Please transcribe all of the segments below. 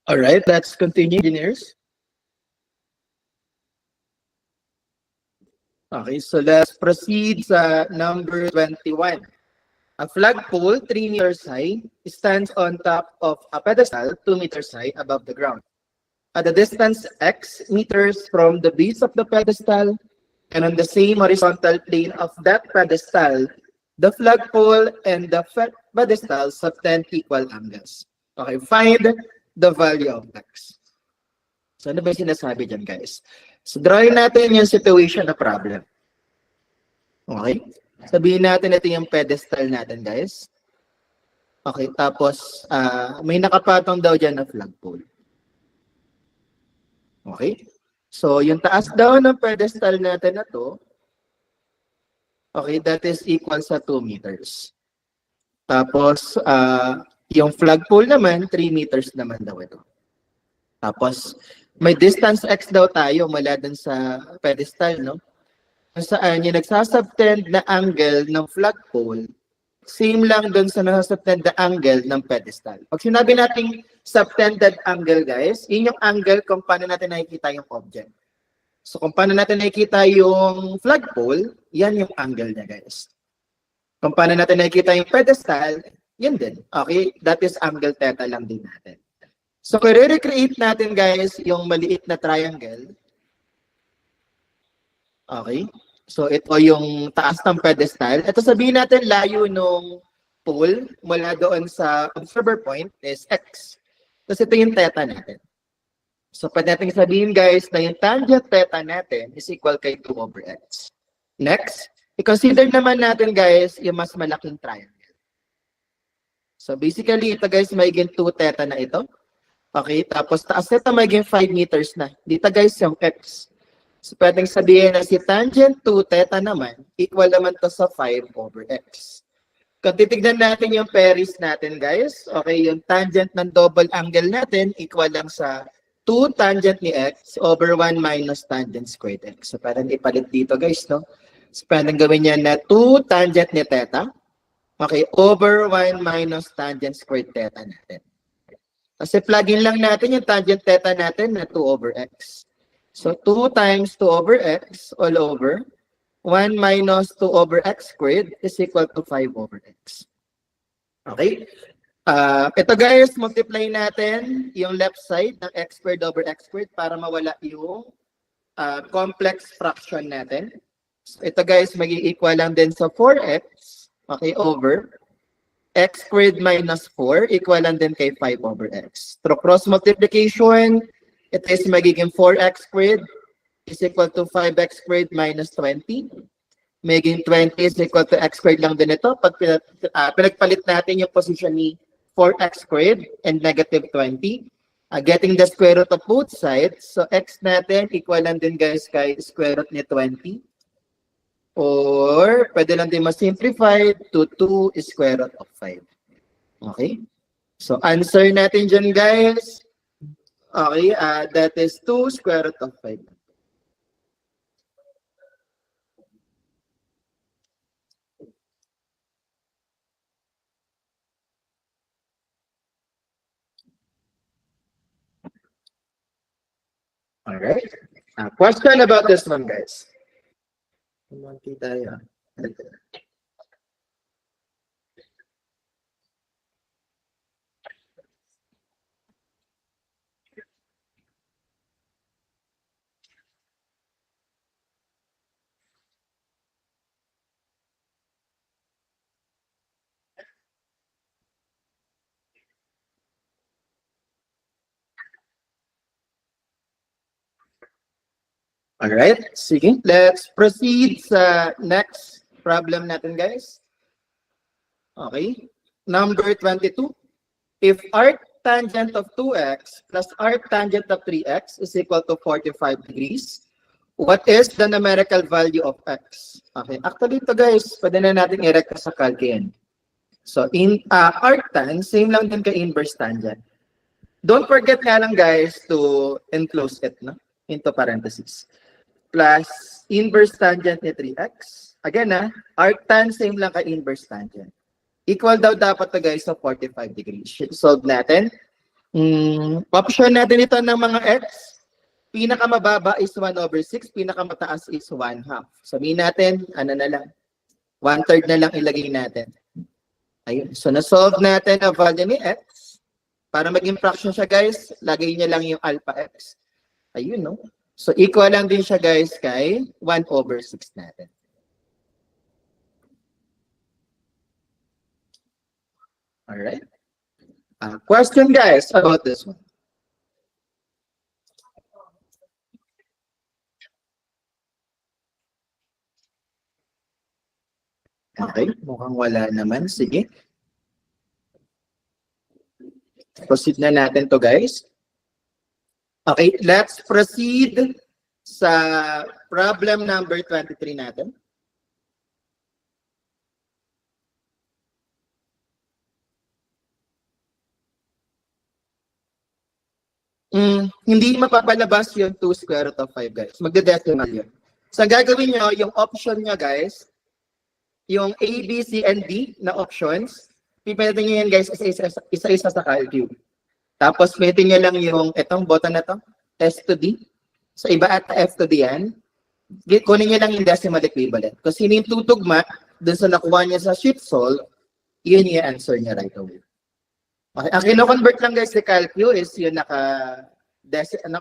All right, let's continue, engineers. Okay, so let's proceed sa number 21. A flagpole 3 meters high stands on top of a pedestal 2 meters high above the ground. At a distance x meters from the base of the pedestal and on the same horizontal plane of that pedestal, the flagpole and the pedestal subtend equal angles. Okay, find the value of x. So ano ba yung sinasabi dyan, guys? So drawing natin yung situation na problem. Okay? Sabihin natin ito yung pedestal natin, guys. Okay, tapos may nakapatong daw dyan na flagpole. Okay? So yung taas daw ng pedestal natin na to, okay, that is equal sa 2 meters. Tapos yung flagpole naman, 3 meters naman daw ito. Tapos may distance x daw tayo mula dun sa pedestal, no? Kung saan yung nagsasubtend na angle ng flagpole, same lang dun sa nagsasubtend na angle ng pedestal. Pag sinabi nating subtended angle, guys, yun yung angle kung paano natin nakikita yung object. So kung paano natin nakikita yung flagpole, yan yung angle niya, guys. Kung paano natin nakikita yung pedestal, yan din. Okay? That is angle theta lang din natin. So kung re-recreate natin, guys, yung maliit na triangle, okay? So ito yung taas ng pedestal. Ito sabihin natin layo nung pole mula doon sa observer point is x. Tapos ito yung theta natin. So pwede natin sabihin, guys, na yung tangent theta natin is equal kay 2 over x. Next, i-consider naman natin, guys, yung mas malaking triangle. So basically, ito, guys, magiging 2 theta na ito. Okay, tapos taas nito magiging 5 meters na. Dito, guys, yung x. So pwedeng sabihin na si tangent 2 theta naman, equal naman to sa 5 over x. Kung titignan natin yung pairings natin, guys, okay, yung tangent ng double angle natin, equal lang sa 2 tangent ni x over 1 minus tangent squared x. So pwedeng ipalit dito, guys, no? So pwedeng gawin yan na 2 tangent ni theta, okay, over 1 minus tangent squared theta natin. Kasi plug-in lang natin yung tangent theta natin na 2 over x. So 2 times 2 over x all over 1 minus 2 over x squared is equal to 5 over x. Okay? Ito, guys, multiply natin yung left side ng x squared over x squared para mawala yung complex fraction natin. So ito, guys, magiging equal lang din sa 4x, okay, over x squared minus 4 equal lang din kay 5 over x. Through cross multiplication, it is magiging 4x squared is equal to 5x squared minus 20. Magiging 20 is equal to x squared lang din ito. Pag pinagpalit natin yung position ni 4x squared and negative 20, getting the square root of both sides. So x natin equal lang din, guys, kay square root ni 20. Or pwede lang din ma-simplify to 2 square root of 5. Okay? So answer natin dyan, guys. Okay, that is 2 square root of 5. All right. Question about this one, guys. Kumanti tayo. Alright, sige. Let's proceed sa next problem natin, guys. Okay. Number 22. If arc tangent of 2x plus arc tangent of 3x is equal to 45 degrees, what is the numerical value of x? Okay. Actually, ito, guys, pwede na natin i-recta sa calc yan. So, in arctan, same lang din kay inverse tangent. Don't forget nga lang, guys, to enclose it, no, into parentheses. Plus inverse tangent ni 3x. Again, arctan, same lang kay inverse tangent. Equal daw dapat to, guys, sa 45 degrees. Solve natin. Option natin ito ng mga x. Pinakamababa is 1/6, pinakamataas is 1/2. Sabihin natin, ano na lang, 1/3 na lang ilagay natin. Ayun. So, na-solve natin ang value ni x. Para maging fraction siya, guys, lagay niya lang yung alpha x. Ayun, no? So, equal lang din siya, guys, kay 1/6 natin. Alright. Question, guys, about this one. Okay, mukhang wala naman. Sige. Proceed na natin to, guys. Okay, let's proceed sa problem number 23 natin. Hindi mapapalabas yung 2 square root of 5, guys. Magde-decimal yun. So, ang gagawin nyo, yung option nyo, guys, yung A, B, C, and D na options, pipilitin nyo yan, guys, isa-isa sa calculus. Tapos, pilitin nyo lang yung itong button na to, S to D. So, iba at F to D yan. Kunin nyo lang yung decimal equivalent. Kasi yun yung tutugma dun sa nakuha niya sa sheet solve, yun yung answer niya right away. Okay. Ang kino-convert lang, guys, sa calculus is yung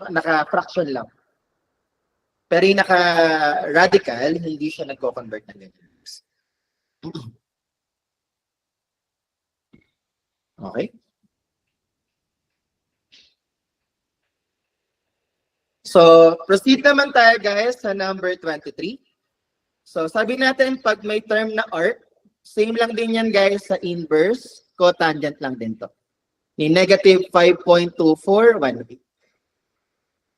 naka-fraction lang. Pero yung naka-radical, hindi siya nagko-convert ng ganyan. Okay. So, proceed naman tayo, guys, sa number 23. So, sabi natin, pag may term na arc, same lang din yan, guys, sa inverse, cotangent lang din to. Ni negative 5.2418.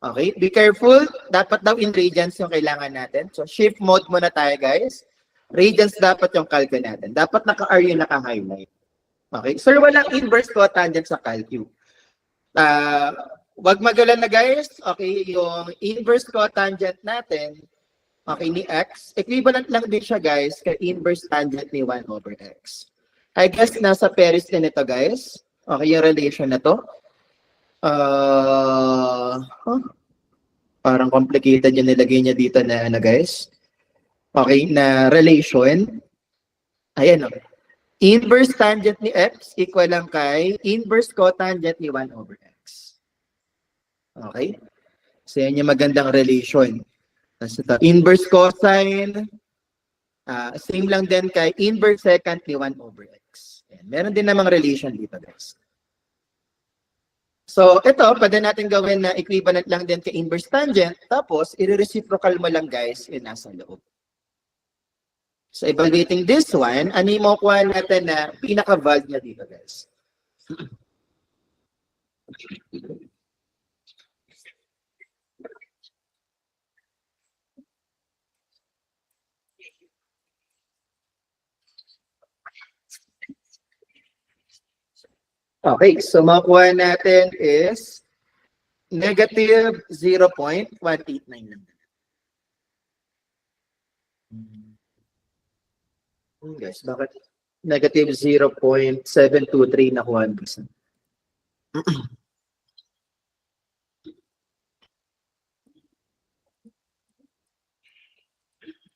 Okay, be careful. Dapat daw in radians yung kailangan natin. So, shift mode muna tayo, guys. Radians dapat yung calc natin. Dapat naka-R yung naka-highlight. Okay, sir, walang inverse cotangent sa calcu. Wag magala na, guys. Okay, yung inverse cotangent natin, okay, ni x, equivalent lang din siya, guys, kay inverse tangent ni 1/x. I guess nasa Paris din ito, guys. Okay, yung relation na to. Parang complicated yung nilagay niya dito na ano, guys. Okay, na relation. Ayan, okay. Inverse tangent ni x equal lang kay inverse cotangent ni 1/x. Okay? So, yan yung magandang relation. Tapos ito, inverse cosine, same lang din kay inverse secant ni 1/x. Ayan. Meron din namang relation dito, guys. So, ito, pwede natin gawin na equivalent lang din kay inverse tangent, tapos, i-reciprocal mo lang, guys, yung nasa loob. So, evaluating this one, ano yung makukuha natin na pinaka-value niya dito, guys? Okay, so makukuha natin is negative 0.189 lang. Guys, bakit negative 0.723 nakuha natin?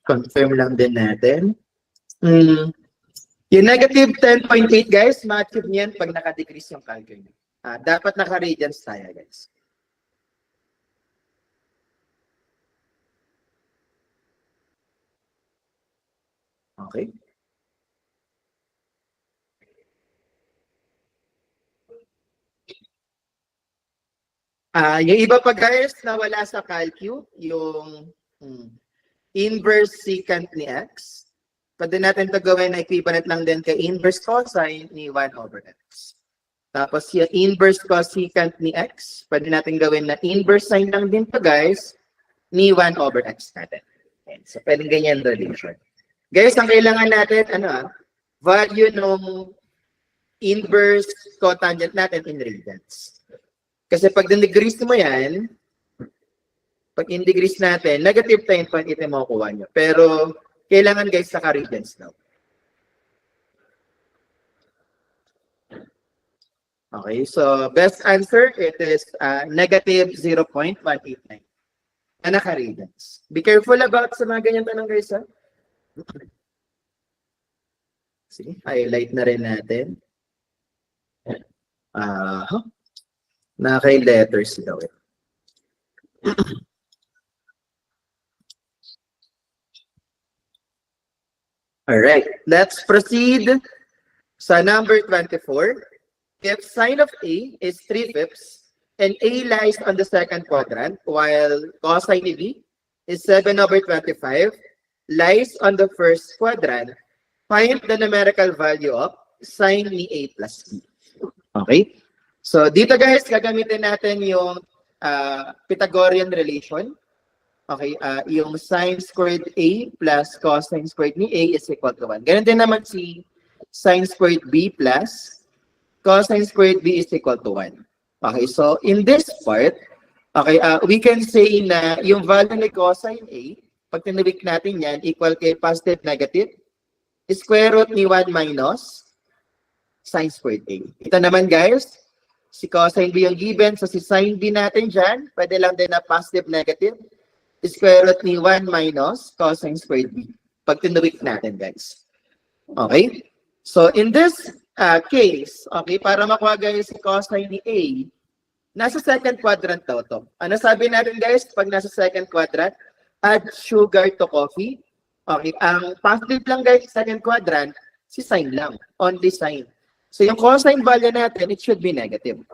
Confirm lang din natin. Yung negative 10.8, guys, ma-achieve niyan pag naka-decrease yung calculus. Dapat naka-radians tayo, guys. Okay. Yung iba pa, guys, na wala sa calculus, yung inverse secant ni x. Pwede natin ito gawin na equivalent lang din kay inverse cosine ni 1/x. Tapos yung inverse cosecant ni x, pwede natin gawin na inverse sine lang din to, guys, ni 1/x natin. Okay. So, pwede ganyan relation. Guys, ang kailangan natin, value ng inverse cotangent natin in radians. Kasi pag din-decrease mo yan, pag in-decrease natin, negative 10.8 yung makukuha nyo. Pero, kailangan, guys, naka-radians daw. Okay, so best answer, it is negative 0.189 na naka-radians. Be careful about sa mga ganyan tanong guys, ha? Sige, highlight na rin natin. Naka-letters daw eh. Alright, let's proceed sa number 24. If sine of A is 3/5 and A lies on the second quadrant while cosine B is 7/25 lies on the first quadrant, find the numerical value of sine ni A plus B. Okay? So dito guys, gagamitin natin yung Pythagorean relation. Okay, yung sine squared A plus cosine squared ni A is equal to 1. Ganun din naman si sine squared B plus cosine squared B is equal to 1. Okay, so in this part, okay, we can say na yung value ni cosine A, pag tinawik natin yan, equal kay positive negative, square root ni 1 minus sine squared A. Ito naman guys, si cosine B yung given, so si sine B natin dyan, pwede lang din na positive negative, square root ni 1 minus cosine squared B. Pag tinawik natin guys. Okay? So in this case, okay, para makuha guys si cosine ni A, nasa second quadrant daw to. Ano sabi natin guys, pag nasa second quadrant, add sugar to coffee. Okay, ang positive lang guys, second quadrant, si sine lang, only sine. So yung cosine value natin, it should be negative.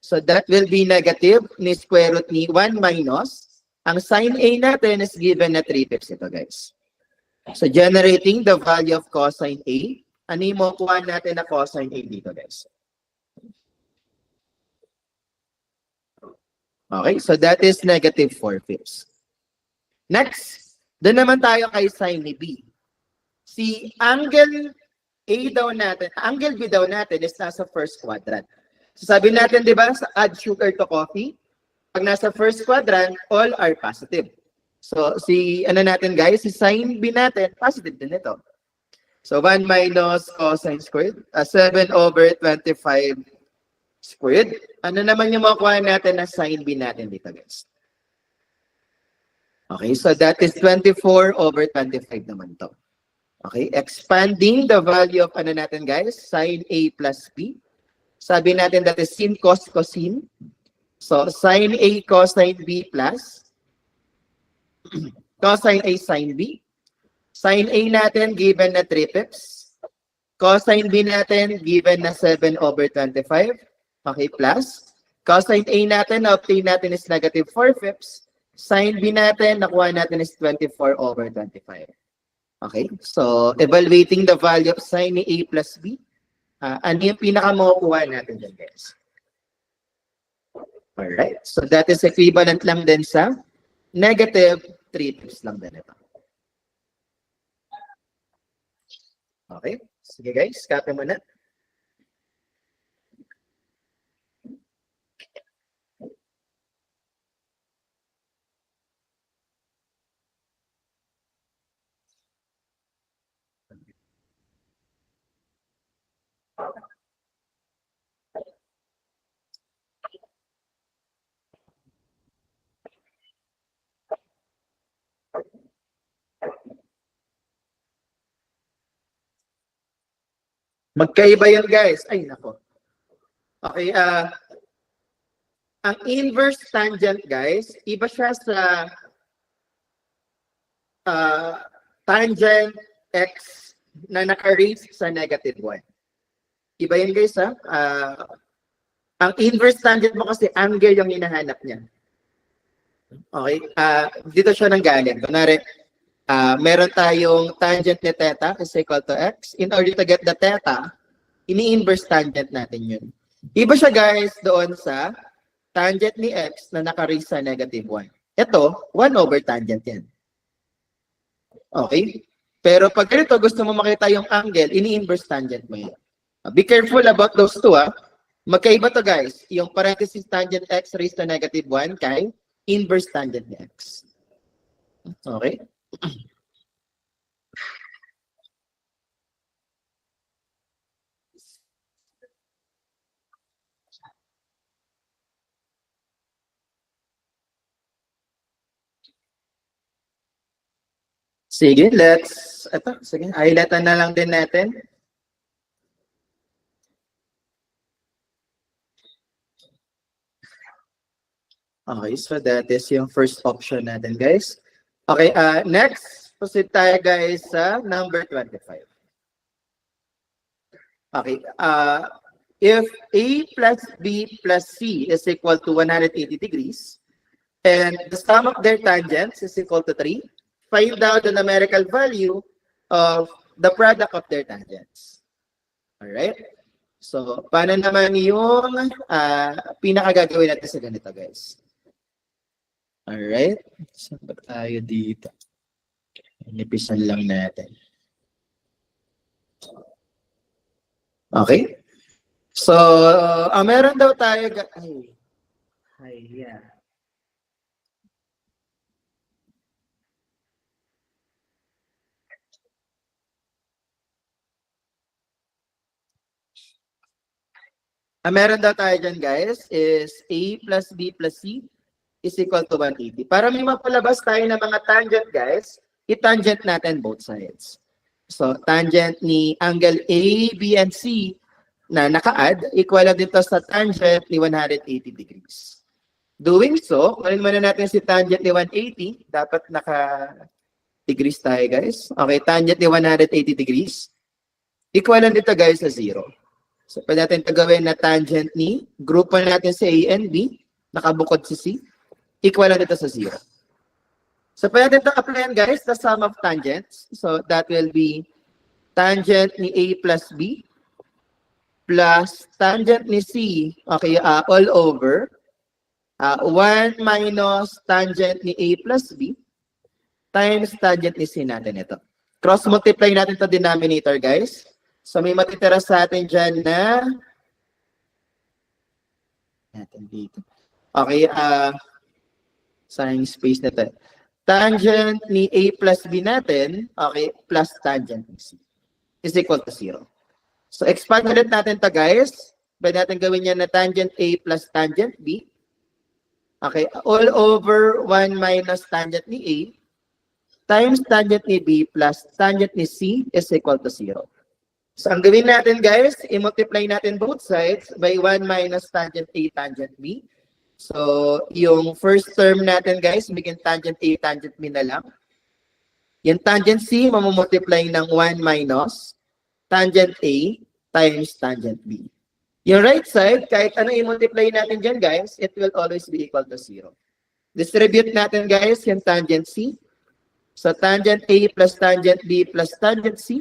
So that will be negative ni square root ni 1 minus, ang sine A natin is given na 3/5 ito guys. So generating the value of cosine A, ano yung makuha natin na cosine A dito guys? Okay, so that is negative 4/5. Next, doon naman tayo kay sine ni B. Si angle A daw natin, angle B daw natin is nasa first quadrant. So sabi natin, di ba, sa add sugar to coffee, pag nasa first quadrant, all are positive. So si ano natin guys, si sine B natin, positive din ito. So 1 minus cosine squared, 7/25 squared. Ano naman yung makuha natin na sine B natin dito guys? Okay, so that is 24/25 naman to. Okay, expanding the value of ano natin guys, sine A plus B. Sabi natin that is sin cos cosine. So sine A cosine B plus cosine A sine B. Sine A natin given na 3/5. Cosine B natin given na 7/25. Okay, plus. Cosine A natin, na-obtain natin is negative 4/5. Sine B natin, nakuha natin is 24/25. Okay, so evaluating the value of sine A plus B. Ano yung pinaka-makukuha natin dyan, guys? Alright, so that is equivalent lang din sa negative 3/5 lang din ito. Okay, sige guys, copy mo na. Magkaiba yun guys. Ay, nako. Okay, ang inverse tangent guys, iba siya sa tangent x na naka-raise sa negative 1. Iba yun guys ha. Ang inverse tangent mo kasi angle yung hinahanap niya. Okay, dito siya nanggaling. Kunwari, meron tayong tangent ni theta is equal to x. In order to get the theta, ini-inverse tangent natin yun. Iba siya guys doon sa tangent ni x na naka-raise sa negative 1. Ito, 1 over tangent yan. Okay? Pero pag ganito, gusto mo makita yung angle, ini-inverse tangent mo yan. Be careful about those two. Magkaiba to guys. Yung parenthesis tangent x raised to negative 1 kay inverse tangent ni x. Okay? Sige, sige, highlightan na lang din natin. Okay, so that is yung first option natin, guys. Okay, next, proceed tayo, guys, sa number 25. Okay, if A plus B plus C is equal to 180 degrees, and the sum of their tangents is equal to 3, find out the numerical value of the product of their tangents. Alright? So, paano naman yung pinakagagawin natin sa ganito, guys? Alright? Saan ba tayo dito? Inipisan lang natin. Okay? So, meron daw tayo... yeah. Meron daw tayo dyan, guys, is A plus B plus C is equal to 180. Para may mapalabas tayo ng mga tangent, guys, i-tangent natin both sides. So, tangent ni angle A, B, and C na naka-add, equal din to sa tangent ni 180 degrees. Doing so, kunin muna natin si tangent ni 180. Dapat naka-degrees tayo, guys. Okay, tangent ni 180 degrees. Equal dito, guys, sa 0. So, pwede natin ito gawin na tangent ni, group natin si A and B, nakabukod si C, equal lang dito sa 0. So, pwede natin ito applyan, guys, the sum of tangents. So, that will be tangent ni A plus B plus tangent ni C, okay, all over, 1 minus tangent ni A plus B times tangent ni C natin ito. Cross-multiply natin ito denominator, guys. So, may matitira sa atin dyan na natin dito. Okay, sayang space na ito. Tangent ni A plus B natin, okay, plus tangent ni C is equal to 0. So, expand ulit natin ito, guys. Pwede natin gawin yan na tangent A plus tangent B. Okay, all over 1 minus tangent ni A times tangent ni B plus tangent ni C is equal to 0. So, ang gawin natin, guys, i-multiply natin both sides by 1 minus tangent A, tangent B. So, yung first term natin, guys, maging tangent A, tangent B na lang. Yung tangent C, mamumultiply ng 1 minus tangent A times tangent B. Yung right side, kahit ano i-multiply natin dyan, guys, it will always be equal to 0. Distribute natin, guys, yung tangent C. So, tangent A plus tangent B plus tangent C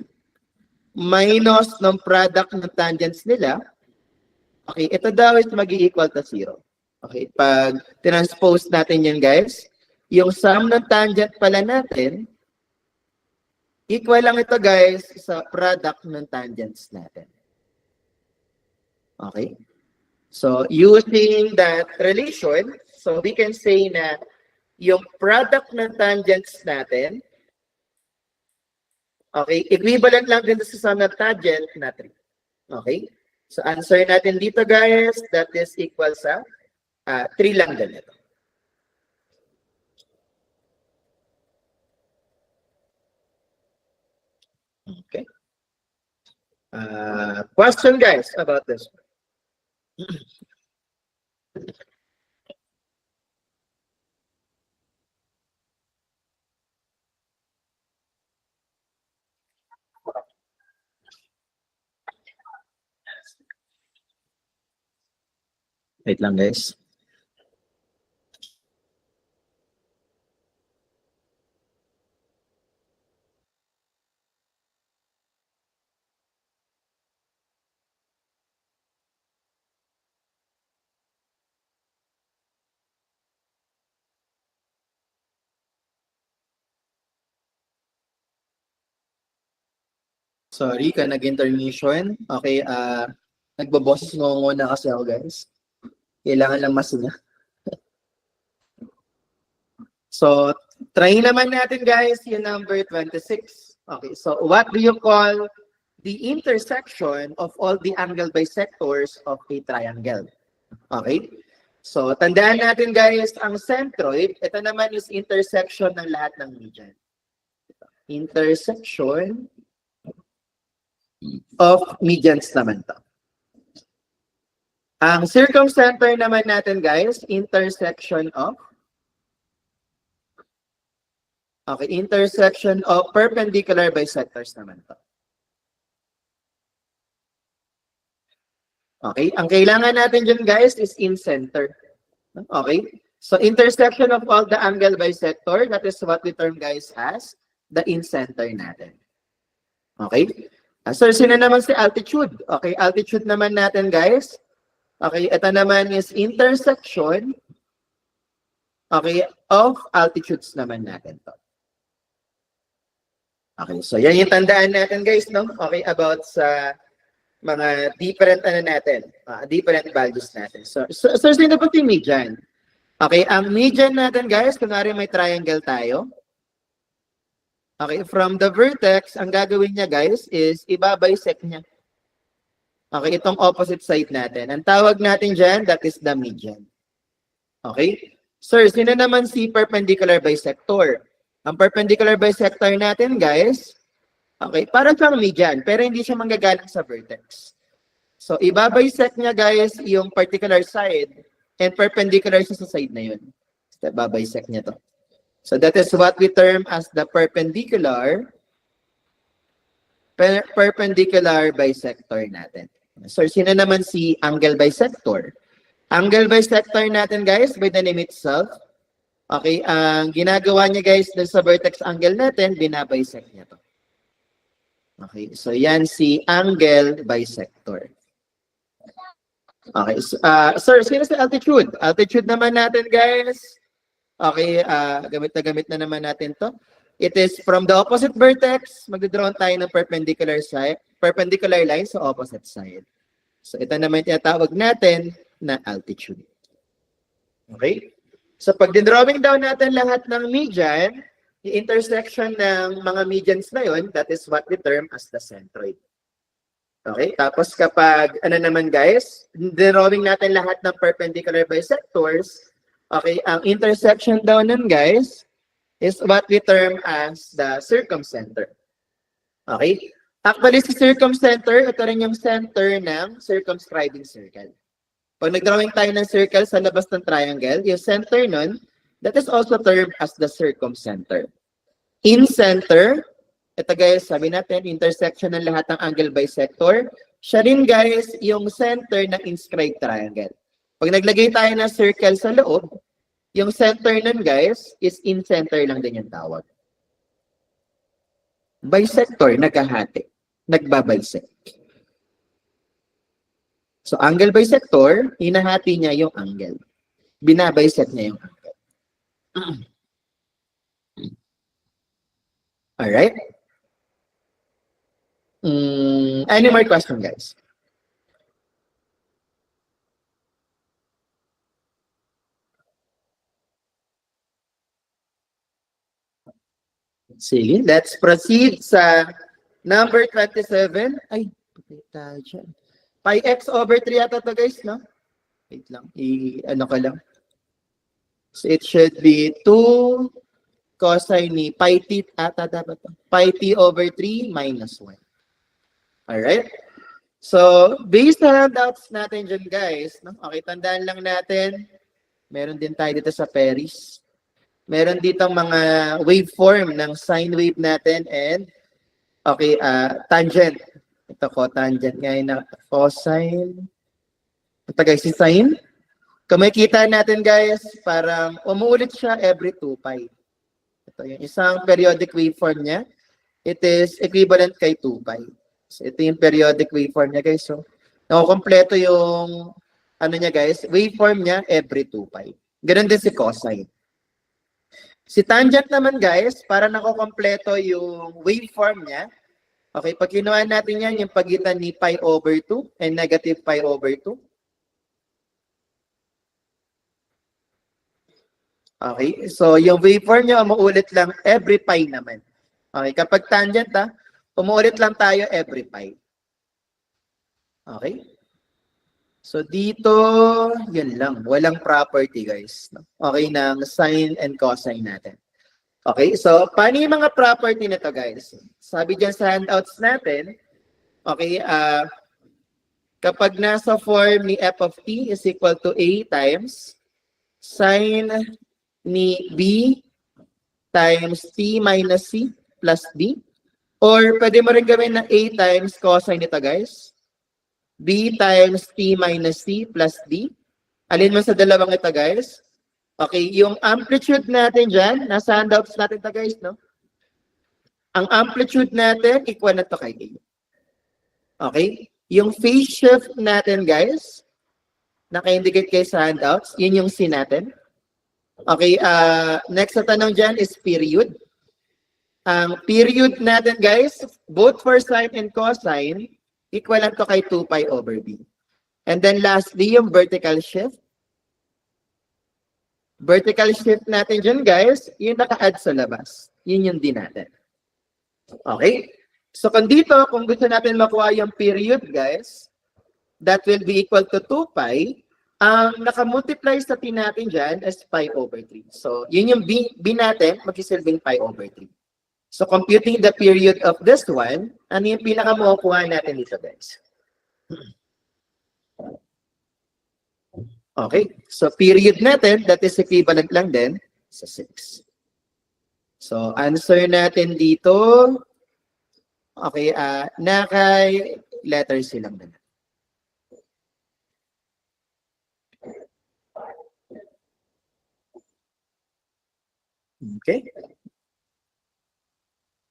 minus ng product ng tangents nila. Okay, ito daw is mag-i-equal to 0. Okay, pag transpose natin yan, guys, yung sum ng tangent pala natin, equal lang ito, guys, sa product ng tangents natin. Okay? So, using that relation, so we can say na yung product ng tangents natin, okay, equivalent lang din sa sum ng tangent na 3. Okay? So, answer natin dito, guys, that is equal sa 3 lang din ito. Okay. Question, guys, about this. Wait lang, guys. Sorry ka nag-intermission. Okay, nagbaboses muna kasi ako, guys. Kailangan lang masinga. So, try naman natin, guys, yung number 26. Okay, so what do you call the intersection of all the angle bisectors of a triangle? Okay? So, tandaan natin, guys, ang centroid, ito naman is intersection ng lahat ng median. Intersection of medians naman to. Ang circumcenter naman natin, guys, intersection of intersection of perpendicular bisectors naman to. Okay, ang kailangan natin dyan, guys, is in center. Okay, so intersection of all the angle bisector, that is what we term, guys, as the in center natin. Okay, so sino naman si altitude? Okay, altitude naman natin, guys. Okay, ito naman is intersection, okay, of altitudes naman natin to. Okay, so yan yung tandaan natin, guys, no? Okay, about sa mga different natin, different values natin. So sino po yung median? Okay, ang median natin, guys, kunwari may triangle tayo. Okay, from the vertex, ang gagawin niya, guys, is ibabisect niya. Okay, itong opposite side natin. Ang tawag natin dyan, that is the median. Okay? Sir, sino naman si perpendicular bisector? Ang perpendicular bisector natin, guys, okay, parang siyang median, pero hindi siya manggagaling sa vertex. So, ibabisect niya, guys, yung particular side and perpendicular siya sa side na yun. So, ibabisect niya to. So, that is what we term as the perpendicular bisector natin. So, sino naman si angle bisector? Angle bisector natin, guys, by the name itself, okay, ang ginagawa niya, guys, dun sa vertex angle natin, binabisect niya to. Okay, so yan si angle bisector. Okay, so, sir, sino si altitude? Altitude naman natin, guys. Okay, gamit na naman natin to. It is from the opposite vertex, magdodraw tayo ng perpendicular line sa opposite side. So ito naman tinatawag natin na altitude. Okay? So pag drawing down natin lahat ng median, yung intersection ng mga medians na yun, that is what we term as the centroid. Okay? Tapos kapag, ano naman, guys, drawing natin lahat ng perpendicular bisectors, okay, ang intersection daw nun, guys, is what we term as the circumcenter. Okay? Actually, si circumcenter, ito rin yung center ng circumscribing circle. Pag nag-drawing tayo ng circle sa labas ng triangle, yung center nun, that is also termed as the circumcenter. In center, ito guys, sabi natin, intersection ng lahat ng angle bisector. Siya rin guys, yung center ng inscribed triangle. Pag naglagay tayo ng circle sa loob, yung center nun guys, is in center lang din yung tawag. Bisector, nagkahati. Nagbabisect. So, angle bisector, hinahati niya yung angle. Binabisect niya yung angle. Alright? Any more question, guys? Sige, let's proceed sa number 27. Ay, patay tayo dyan. Pi x over 3 ata to guys, no? Wait lang, ano ka lang. So it should be 2 cosine ni pi t ata dapat to. Pi t over 3 minus 1. Alright? So, based sa handouts natin dyan guys, no? Okay, tandaan lang natin, meron din tayo dito sa Paris. Meron dito mga waveform ng sine wave natin and okay, tangent. Ito ko, tangent ngayon na cosine. Ito guys, si sine. Kung makikita natin guys, parang umuulit siya every 2 pi. Ito yung isang periodic waveform niya. It is equivalent kay 2 pi. So ito yung periodic waveform niya guys. So, nakukompleto yung ano niya guys, waveform niya every 2 pi. Ganun din si cosine. Si tangent naman guys, para nakukompleto yung waveform niya. Okay, pag kinuha natin yan, yung pagitan ni pi over 2 and negative pi over 2. Okay, so yung waveform niya umuulit lang every pi naman. Okay, kapag tangent umuulit lang tayo every pi. Okay? So dito, yun lang. Walang property guys. Okay, ng sine and cosine natin. Okay, so paano yung mga property nito, guys? Sabi dyan sa handouts natin, okay, kapag nasa form ni f of t is equal to a times sine ni b times t minus c plus d, or pwede mo rin gawin na a times cosine nito, guys, b times t minus c plus d. Alin man sa dalawang ito, guys. Okay, yung amplitude natin dyan, nasa handouts natin ito, guys, no? Ang amplitude natin, equal na to kay A. Okay? Yung phase shift natin, guys, naka-indicate kayo sa handouts, yun yung C natin. Okay, next na tanong dyan is period. Ang period natin, guys, both for sine and cosine, equivalent to kay 2 pi over b. And then lastly, yung vertical shift. Vertical shift natin dyan, guys, yung naka-add sa labas. Yun yung D natin. Okay? So kung dito, kung gusto natin makuha yung period, guys, that will be equal to 2 pi. Ang nakamultiply sa T natin dyan is pi over 3. So yun yung B natin, magsisilbing pi over 3. So computing the period of this one, ano yung pinakamukuha natin dito, guys? Okay, so period natin, that is equivalent lang din sa 6. So answer natin dito, okay, nakay letters silang din. Okay.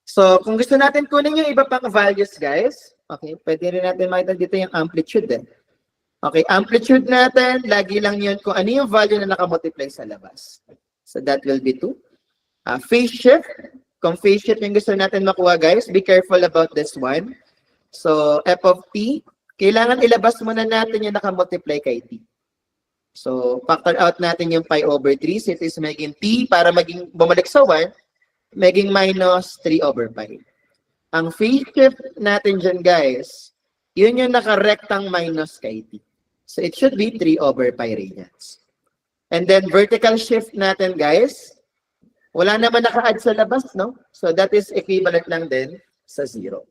So kung gusto natin kunin yung iba pang values, guys, okay, pwede rin natin makita dito yung amplitude din. Okay, amplitude natin, lagi lang yun kung ano yung value na nakamultiply sa labas. So that will be 2. Phase shift, kung phase shift yung gusto natin makuha, guys, be careful about this one. So f of t, kailangan ilabas muna natin yung nakamultiply kay t. So factor out natin yung pi over 3, so it is maging t, para maging bumalik sa 1, maging minus 3 over pi. Ang phase shift natin dyan, guys, yun yung naka-rectang minus kay t. So it should be 3 over pi radians. And then vertical shift natin, guys, wala naman naka-add sa labas, no? So that is equivalent lang din sa 0.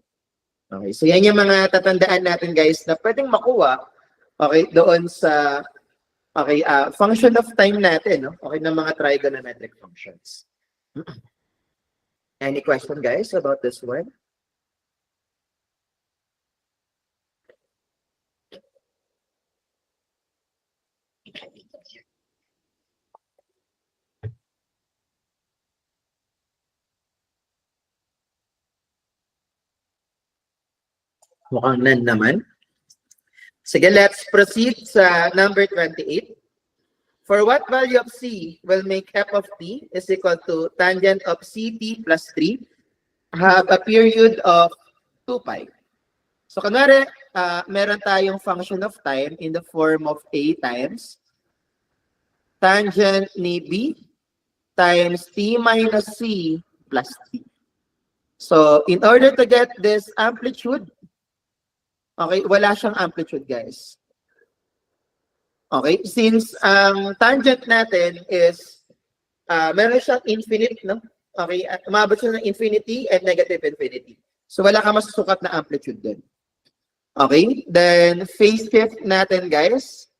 Okay, so yan yung mga tatandaan natin, guys, na pwedeng makuha, okay, doon sa okay, function of time natin, no? Okay, ng mga trigonometric functions. Any question, guys, about this one? Mukhang none naman. Sige, let's proceed sa number 28. For what value of C will make f of t is equal to tangent of ct plus 3 have a period of 2 pi. So, kunwari, meron tayong function of time in the form of a times tangent ni b times t minus c plus t. So, in order to get this amplitude, okay, wala siyang amplitude, guys. Okay, since ang tangent natin is, meron siyang infinite, no? Okay, at umabot siya ng infinity and negative infinity. So, wala ka masusukat na amplitude din. Okay, then phase shift natin, guys.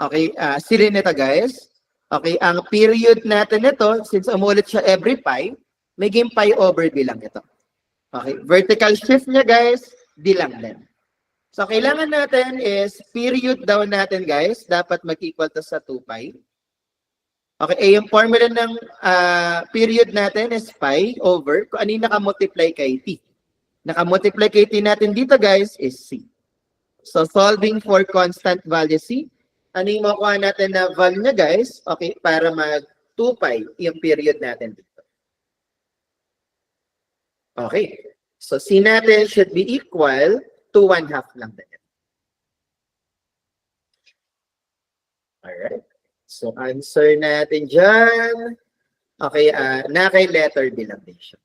Okay, sila nito, guys. Okay, ang period natin nito, since umulit siya every pi, maging pi over d lang ito. Okay, vertical shift niya, guys, d lang din. So, kailangan natin is period daw natin, guys, dapat mag-equal to sa 2 pi. Okay, yung formula ng period natin is pi over kung ano yung nakamultiply kay t. Nakamultiply kay t natin dito, guys, is c. So, solving for constant value c, ano yung makuha natin na value niya, guys? Okay, para mag 2 pi yung period natin dito. Okay, so c natin should be equal to 1/2 lang din. Alright. So, answer natin dyan. Okay, nakay letter D lang din siya.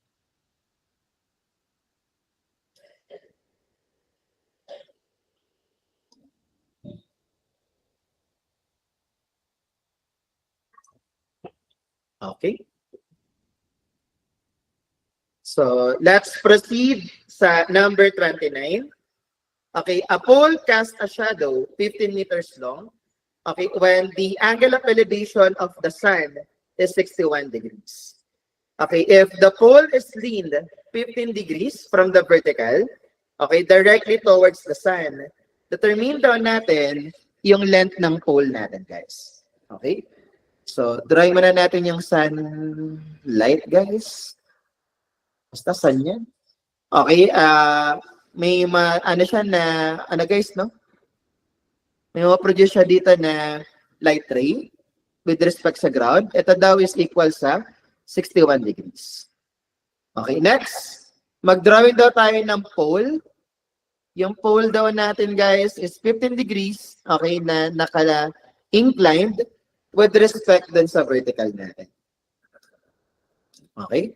Okay. So, let's proceed sa number 29. Okay, a pole casts a shadow 15 meters long. Okay, when the angle of elevation of the sun is 61 degrees. Okay, if the pole is leaned 15 degrees from the vertical, okay, directly towards the sun, determine daw natin yung length ng pole natin, guys. Okay? So, drawing muna natin yung sunlight, guys. Basta sun yan. Okay, may ano siya na, ano guys, no? May ma-produce siya dito na light ray with respect sa ground. Ito daw is equal sa 61 degrees. Okay, next. Mag-drawing daw tayo ng pole. Yung pole daw natin, guys, is 15 degrees, okay, na naka-inclined with respect dun sa vertical natin. Okay?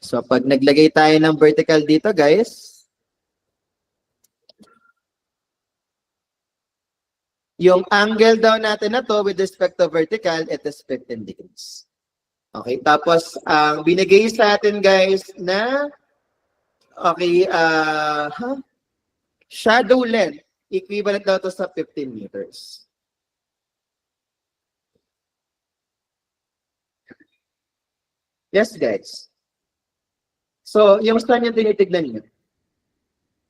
So, pag naglagay tayo ng vertical dito, guys, yung angle daw natin na to with respect to vertical, it is 15 degrees. Okay, tapos, ang binigay sa atin, guys, na, okay, shadow length, equivalent daw to sa 15 meters. Yes, guys. So, yung sun yung tinitignan niyo.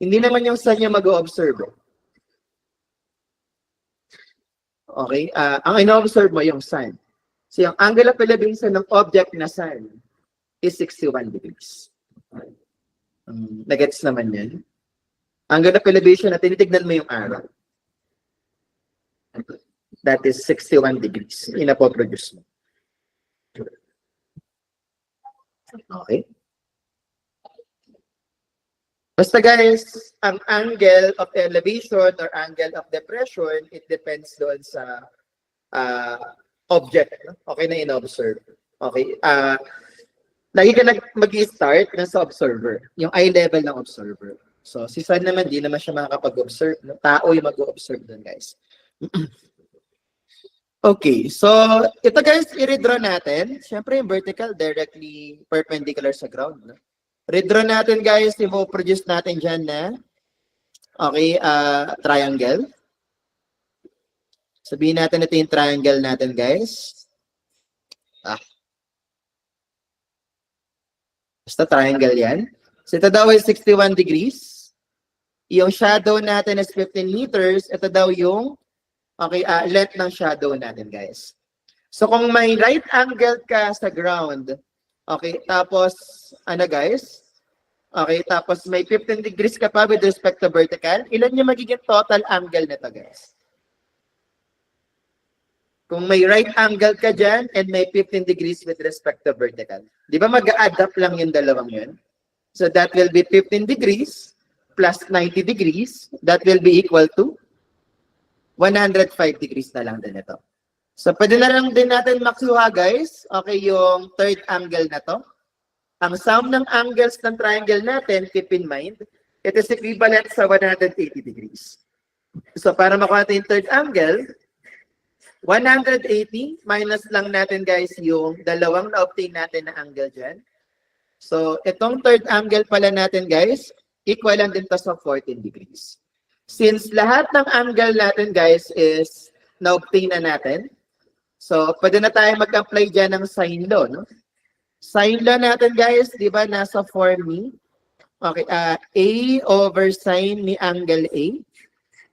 Hindi naman yung sun yung mag-o-observe. Okay? Ang ino-observe mo yung sun. So, yung angle of elevation ng object na sun is 61 degrees. Nagets naman yan. Angle of elevation na tinitignan mo yung araw. That is 61 degrees. Inapoproduce mo. Okay? Basta guys, ang angle of elevation or angle of depression, it depends doon sa object. No? Okay na in-observe. Okay. Lagi ka mag-i-start na sa observer. Yung eye level ng observer. So, si sun naman, di naman siya makakapag-observe. No? Tao yung mag-observe doon, guys. Okay. So, ito guys, i-redraw natin. Siyempre, yung vertical, directly perpendicular sa ground. No? Redraw natin guys, i-produce natin dyan na okay, triangle. Sabihin natin ito yung triangle natin guys. Basta triangle yan. So ito daw is 61 degrees. Yung shadow natin is 15 meters. Ito daw yung okay, length ng shadow natin guys. So kung may right angle ka sa ground, okay, tapos, ano guys? Okay, tapos may 15 degrees ka pa with respect to vertical. Ilan yung magiging total angle nito guys? Kung may right angle ka dyan and may 15 degrees with respect to vertical. Di ba mag-add up lang yung dalawang yun? So that will be 15 degrees plus 90 degrees. That will be equal to 105 degrees na lang din ito. So, pwede na lang din natin makuha, guys. Okay, yung third angle na to. Ang sum ng angles ng triangle natin, keep in mind, it is equivalent sa 180 degrees. So, para makuha natin yung third angle, 180 minus lang natin, guys, yung dalawang na-obtain natin na angle dyan. So, itong third angle pala natin, guys, equivalent din to sa 14 degrees. Since lahat ng angle natin, guys, is na-obtain na natin, so, pwede na tayo mag-apply dyan ng sine law, no? Sine law natin, guys, di ba, nasa form ni, okay, A over sine ni angle A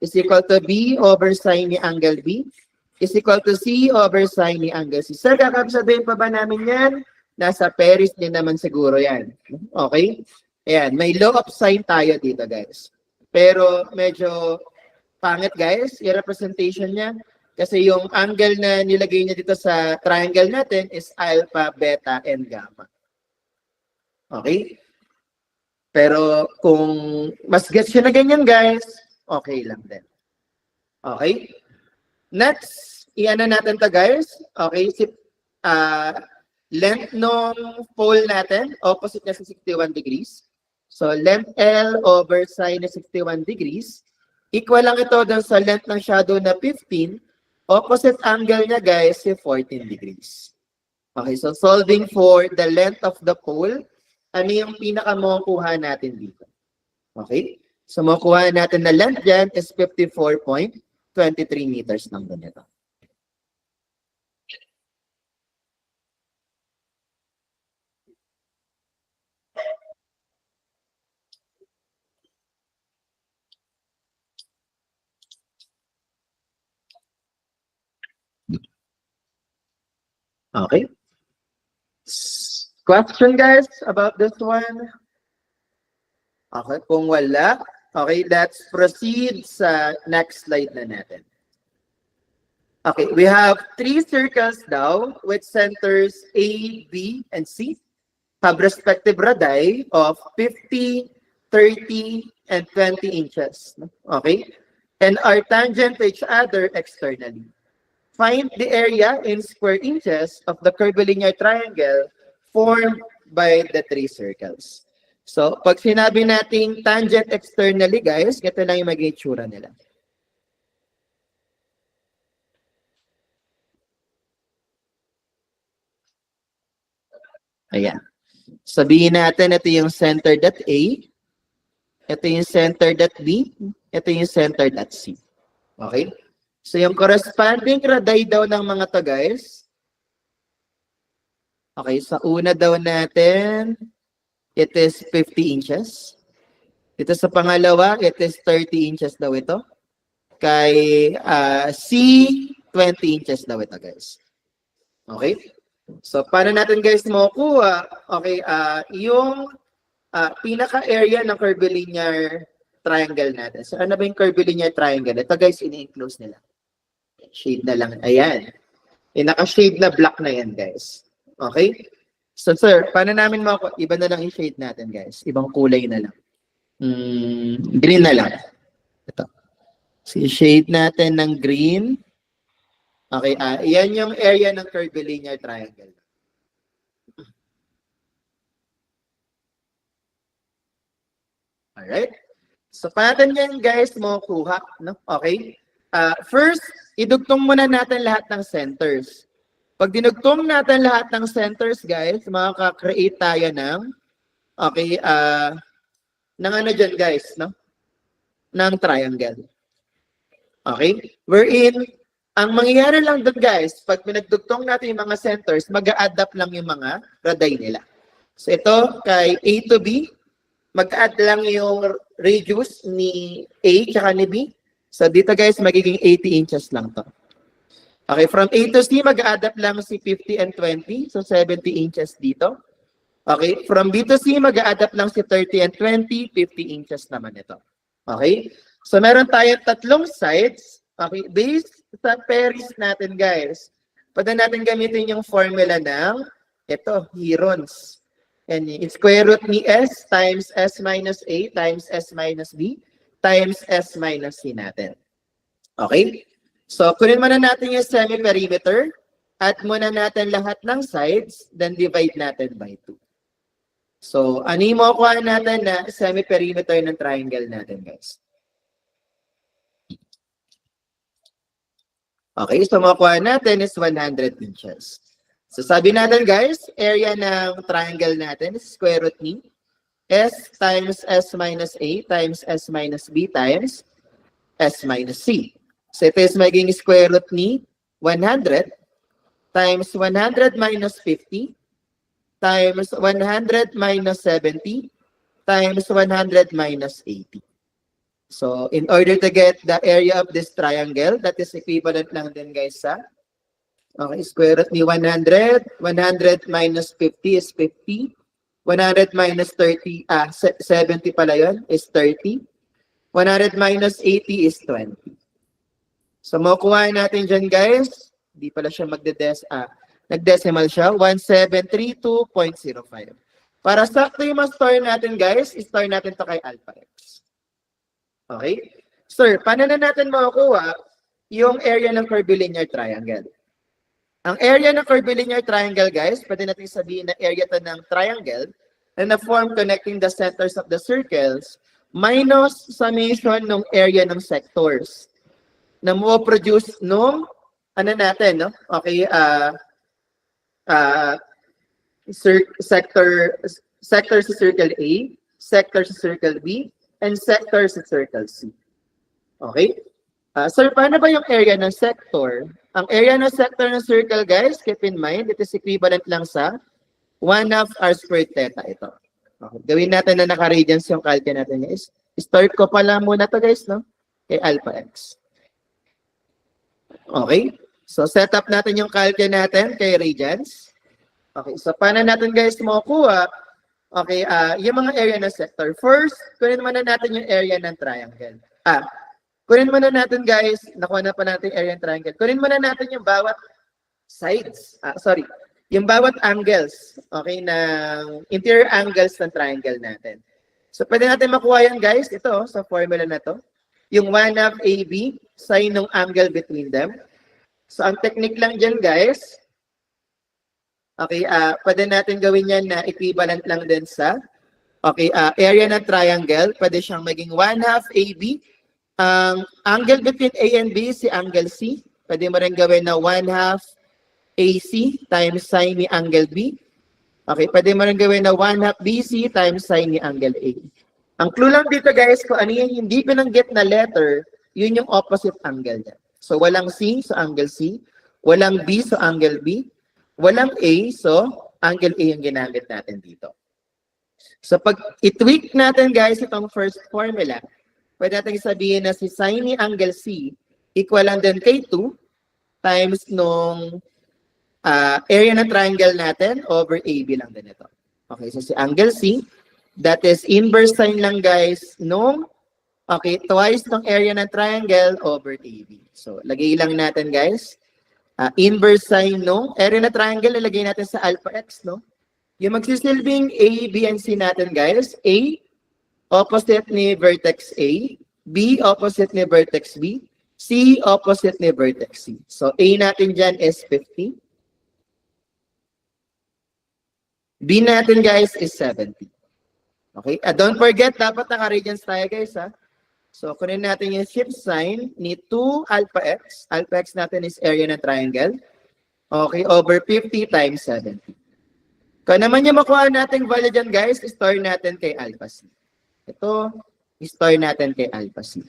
is equal to B over sine ni angle B is equal to C over sine ni angle C. Sir, kakabsabihin pa ba namin yan? Nasa Paris din naman siguro yan. Okay? Ayan, may law of sine tayo dito, guys. Pero medyo pangit, guys, yung representation niya. Kasi yung angle na nilagay niya dito sa triangle natin is alpha, beta, and gamma. Okay? Pero kung mas gets yun na ganyan, guys, okay lang din. Okay? Next, i-ano natin to guys. Okay? Length ng pole natin, opposite niya sa 61 degrees. So, length L over sine na 61 degrees. Equal lang ito dun sa length ng shadow na 15. Opposite angle niya, guys, is 14 degrees. Okay, so solving for the length of the pole, ano yung pinaka-makukuha natin dito? Okay? So makukuha natin na length dyan is 54.23 meters ng ganito. Okay. Question guys about this one? Okay, kung wala, okay, let's proceed sa next slide na natin. Okay, we have 3 circles now with centers A, B, and C have respective radii of 50, 30, and 20 inches. Okay, and are tangent to each other externally. Find the area in square inches of the curvilinear triangle formed by the 3 circles. So, pag sinabi nating tangent externally, guys, ito lang yung magiging itsura nila. Ayan. Sabihin natin, ito yung center dot A, ito yung center dot B, ito yung center dot C. Okay? So, yung corresponding radii daw ng mga to, guys. Okay, sa una daw natin, it is 50 inches. Ito sa pangalawa, it is 30 inches daw ito. Kay C, 20 inches daw ito, guys. Okay? So, paano natin, guys, makukuha? Okay, yung pinaka-area ng curvilinear triangle natin. So, ano ba yung curvilinear triangle? Ito, guys, ini-enclose nila. Shade na lang. Ayan. Yung naka-shade na black na yan, guys. Okay? So, sir, paano namin makukuha? Iba na lang i-shade natin, guys. Ibang kulay na lang. Green na lang. Ito. So, shade natin ng green. Okay, yan yung area ng curvilinear triangle. Alright? So, paano yan, guys, makukuha? No? Okay? First, idugtong muna natin lahat ng centers. Pag dinugtong natin lahat ng centers, guys, makaka-create tayo ng, okay, ng ano dyan, guys, no? Ng triangle. Okay? Wherein, ang mangyayari lang doon, guys, pag pinagdugtong natin yung mga centers, mag-a-add up lang yung mga radii nila. So, ito, kay A to B, mag-add lang yung radius ni A tsaka ni B. So, dito, guys, magiging 80 inches lang to. Okay, from A to C, mag-add up lang si 50 and 20. So, 70 inches dito. Okay, from B to C, mag-add up lang si 30 and 20. 50 inches naman ito. Okay, so meron tayong tatlong sides. Okay, based sa pairs natin, guys, pwede natin gamitin yung formula ng ito, herons. And square root ni S times S minus A times S minus B times S minus C natin. Okay? So, kunin muna natin yung semi-perimeter. Add muna natin lahat ng sides, then divide natin by 2. So, ano yung makukuha natin na semi-perimeter ng triangle natin, guys? Okay, so makukuha natin is 100 inches. So, sabi natin, guys, area ng triangle natin is square root ni S times S minus A times S minus B times S minus C. So, ito is magiging square root ni 100 times 100 minus 50 times 100 minus 70 times 100 minus 80. So, in order to get the area of this triangle, that is equivalent lang din, guys, sa okay, square root ni 100. 100 minus 50 is 50. 100 minus 30, 70 pala yun, is 30. 100 minus 80 is 20. So, makukuha natin dyan, guys. Hindi pala siya nag-decimal siya. 1732.05. Para sakto yung ma-store natin, guys, i-store natin to kay alpha x. Okay? Sir, paano na natin makukuha yung area ng curvilinear triangle? Ang area ng curvilinear triangle, guys, pwede natin sabihin na area to ng triangle na form connecting the centers of the circles minus summation ng area ng sectors na mo-produce nung ano natin, no? Okay, uh, sector sa circle A, sector sa circle B, and sector sa circle C. Okay? Sir, paano ba yung area ng sector? Ang area ng sector ng circle, guys, keep in mind, it is equivalent lang sa 1/2 r squared theta ito. Okay. Gawin natin na naka-radians yung calca natin, guys. Start ko pala muna to, guys, no? Kay alpha x. Okay? So, set up natin yung calca natin kay radians. Okay, so paano natin, guys, makukuha? Okay, yung mga area ng sector. First, kunin muna natin yung area ng triangle. Kunin muna natin, guys, nakuha na pa natin yung area ng triangle. Kunin muna natin yung bawat sides. Yung bawat angles, okay, ng interior angles ng triangle natin. So, pwede natin makuha yan, guys, ito, sa formula na to. Yung 1/2 AB, sine ng angle between them. So, ang technique lang dyan, guys, okay, pwede natin gawin yan na equivalent lang din sa, okay, area ng triangle, pwede siyang maging 1/2 AB. Ang angle between A and B, si angle C. Pwede mo rin gawin na 1/2 AC times sine ni angle B. Okay, pwede mo rin gawin na 1/2 BC times sine ni angle A. Ang clue lang dito, guys, kung ano yung hindi binanggit na letter, yun yung opposite angle niya. So, walang C, so angle C. Walang B, so angle B. Walang A, so angle A yung ginamit natin dito. So, pag i-tweak natin, guys, itong first formula, pwede natin sabihin na si sine ni angle C equal lang din kay 2 times nung area ng triangle natin over AB lang din ito. Okay, so si angle C, that is inverse sine lang, guys, nung, okay, twice ng area ng triangle over AB. So, lagay lang natin, guys, inverse sine nung area ng triangle, ilagay natin sa alpha x, no? Yung magsisilbing A, B, and C natin, guys, A, opposite ni vertex A, B, opposite ni vertex B, C, opposite ni vertex C. So, A natin dyan is 50. B natin, guys, is 70. Okay? Don't forget, dapat naka-radians tayo, guys, ha? So, kunin natin yung shift sign ni 2 alpha x. Alpha x natin is area ng triangle. Okay, over 50 times 70. Kung naman yung makuha natin value dyan, guys, store natin kay alpha c. Ito, store natin kay alpha c.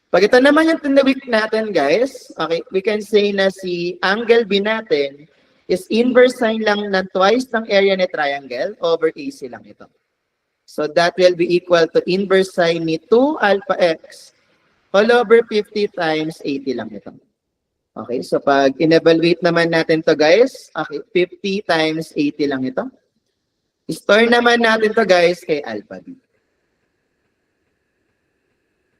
Pag ito naman yung tinawik natin, guys, okay, we can say na si angle B natin is inverse sine lang ng twice ng area ni triangle over AC lang ito. So that will be equal to inverse sine ni 2 alpha x all over 50 times 80 lang ito. Okay, so pag in-evaluate naman natin to, guys, okay, 50 times 80 lang ito. Store naman natin to, guys, kay alpha b.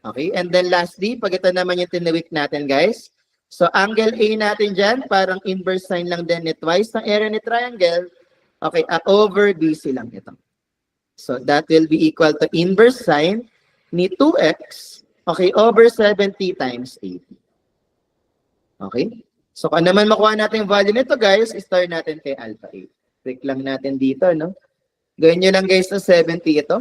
Okay, and then lastly, pag ito naman yung tinawik natin, guys, so angle A natin dyan, parang inverse sine lang din ni twice ng area ni triangle, okay, over BC lang ito. So that will be equal to inverse sine ni 2x, okay, over 70 times 80. Okay? So kung naman makuha natin yung value nito, guys, store natin kay alpha A. Click lang natin dito, no? Gawin nyo lang, guys, na 70 ito.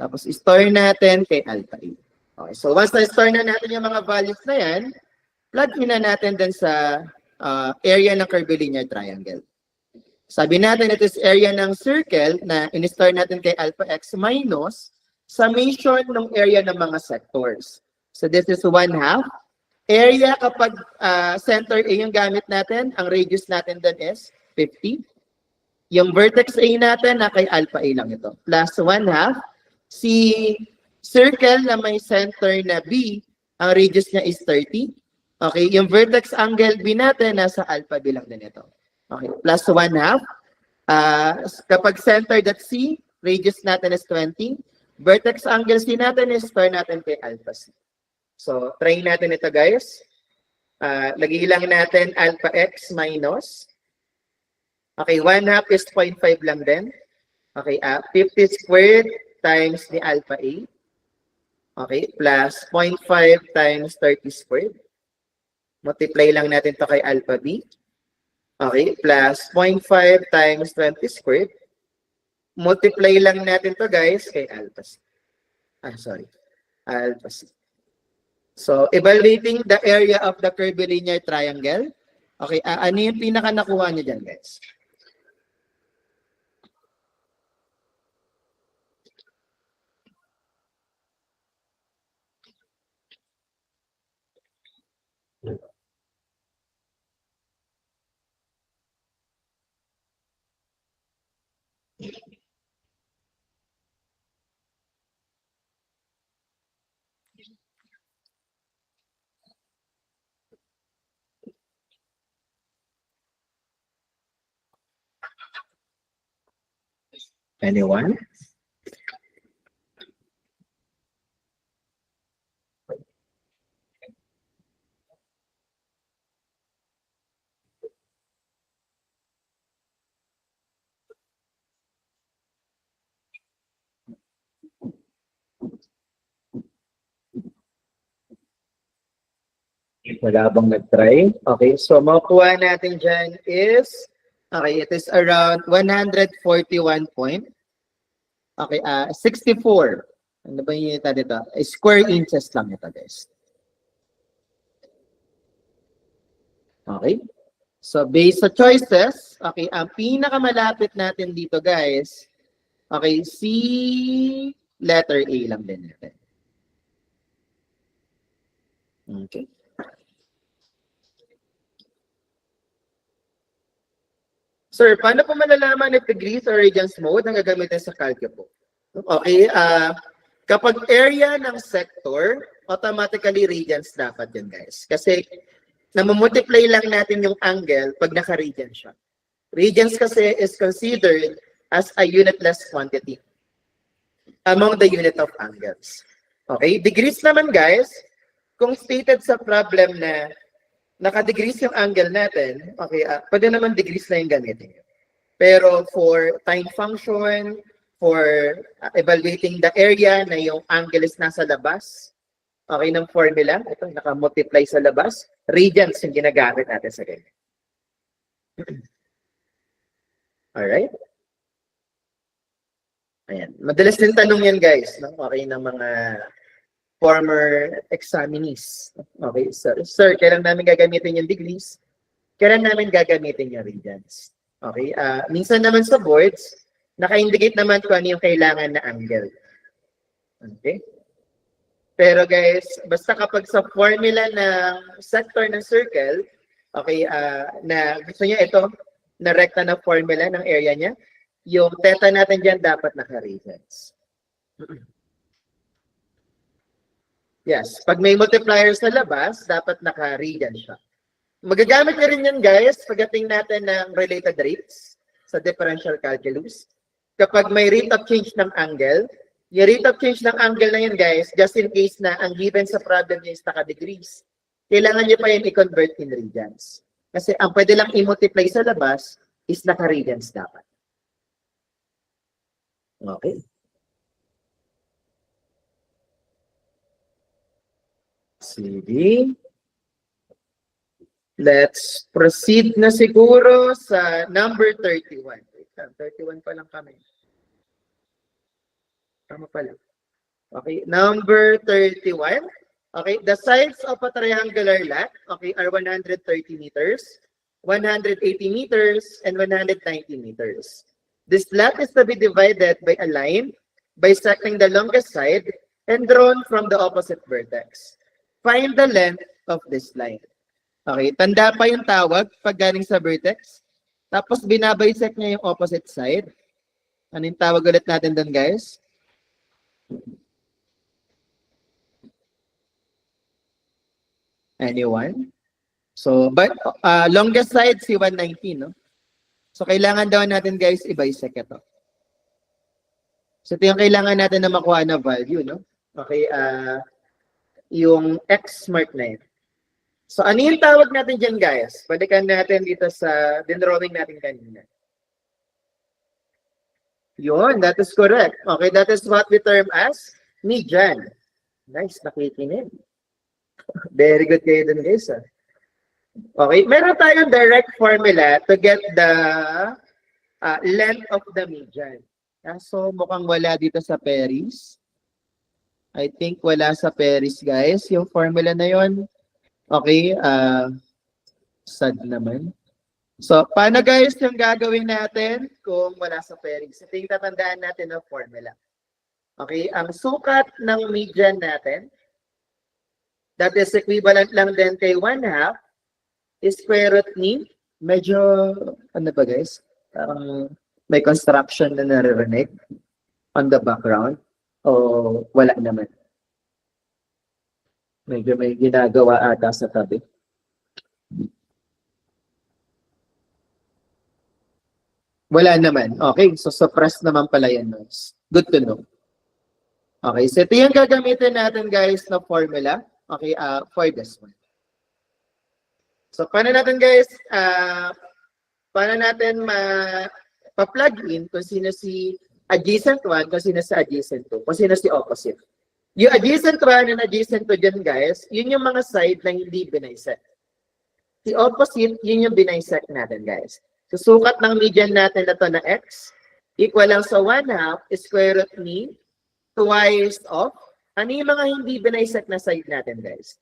Tapos store natin kay alpha A. Okay, so once na-store na natin yung mga values na yan, plug in na natin din sa area ng curvilinear triangle. Sabi natin, ito is area ng circle na in-store natin kay alpha x minus summation ng area ng mga sectors. So this is 1/2. Area kapag center A yung gamit natin, ang radius natin din is 50. Yung vertex A natin na kay alpha A lang ito. Plus 1/2. Si circle na may center na B, ang radius niya is 30. Okay, yung vertex angle B natin nasa alpha B lang din ito. Okay, plus 1/2. Kapag centered at C, radius natin is 20. Vertex angle C natin is store natin kay alpha C. So, try natin ito, guys. Lagay lang natin alpha x minus. Okay, 1/2 is 0.5 lang din. Okay, 50 squared times ni alpha A. Okay, plus 0.5 times 30 squared. Multiply lang natin to kay alpha B. Okay, plus 0.5 times 20 squared. Multiply lang natin to, guys, kay alpha C. Alpha C. So, evaluating the area of the curvilinear triangle. Okay, ano yung pinaka nakuha niyo dyan, guys? Anyone? Wala bang nag-try? Okay, so makukuha natin dyan is, okay, it is around 141 point. Okay, 64. Ano ba yung unit dito? Square inches lang ito, guys. Okay. So, based sa choices, okay, ang pinakamalapit natin dito, guys, okay, C, letter A lang din natin. Okay. Sir, paano po malalaman if degrees or radians mode ang gagamitin sa calculus po? Okay, kapag area ng sector, automatically radians dapat yun, guys. Kasi namumultiply lang natin yung angle pag naka-radian siya. Radians kasi is considered as a unitless quantity among the unit of angles. Okay, degrees naman, guys, kung stated sa problem na naka-degrees yung angle natin, okay, pwede naman degrees na yung gamitin. Pero for time function, for evaluating the area na yung angle is nasa labas, okay, ng formula, ito, naka-multiply sa labas, radians yung ginagamit natin sa ganyan. Alright? Ayan. Madalas din tanong yan, guys, no? Okay, ng mga former examinees. Okay, sir, kailan namin gagamitin yung degrees? Kailan namin gagamitin yung radians? Okay, minsan naman sa boards, naka-indicate naman kung ano yung kailangan na angle. Okay? Pero guys, basta kapag sa formula ng sector ng circle, okay, na gusto niya ito, na rekta na formula ng area niya, yung theta natin dyan dapat naka-radians. Yes, pag may multiplier sa labas, dapat naka-radian siya. Magagamit na rin yan, guys, pagdating natin ng related rates sa differential calculus. Kapag may rate of change ng angle, yung rate of change ng angle na yun, guys, just in case na ang given sa problem niya is naka-degrees, kailangan niyo pa yun i-convert in radians. Kasi ang pwede lang i-multiply sa labas is naka-radians dapat. Okay. Sige. Let's proceed na siguro sa number 31. 31 pa lang kami. Tama pala. Okay, number 31. Okay, the sides of a triangular lot, okay, are 130 meters, 180 meters, and 190 meters. This lot is to be divided by a line bisecting the longest side and drawn from the opposite vertex. Find the length of this line. Okay, tanda pa yung tawag pag galing sa vertex. Tapos binabisect niya yung opposite side. Ano yung tawag ulit natin doon, guys? Anyone? So, but longest side si 119, no? So, kailangan daw natin, guys, i-bisect ito. So, ito yung kailangan natin na makuha na value, no? Okay, yung X mark na yun. So, ano yung tawag natin dyan, guys? Balikan natin dito sa dinrawing natin kanina. Yun, that is correct. Okay, that is what we term as median. Nice, nakikinig. Very good kayo dun, guys. Okay, meron tayong direct formula to get the length of the median. So, mukhang wala dito sa Paris. I think wala sa Paris, guys, yung formula na yon. Okay, Sad naman. So, paano guys yung gagawin natin kung wala sa pairings? Ito yung tatandaan natin ng formula. Okay, ang sukat ng median natin, that is equivalent lang din kay 1/2, is square root ni, medyo, ano ba guys? Parang may construction na naririnig on the background. O wala naman? Medyo may ginagawa ata sa tabi. Wala naman. Okay, so suppress naman pala yan noise. Good to know. Okay, so ito yung gagamitin natin guys na formula. Okay, for this one. So paano natin guys, paano natin pa-plug in kung sino si adjacent 1, kung sino si adjacent 2, kung sino si opposite. Yung adjacent 1 and adjacent 2 dyan guys, yun yung mga side na hindi binisect. Si opposite, yun yung binisect natin guys. So, sukat ng median natin na to na x, equal lang sa 1/2 square root ni twice of, ano yung mga hindi binisect na side natin, guys?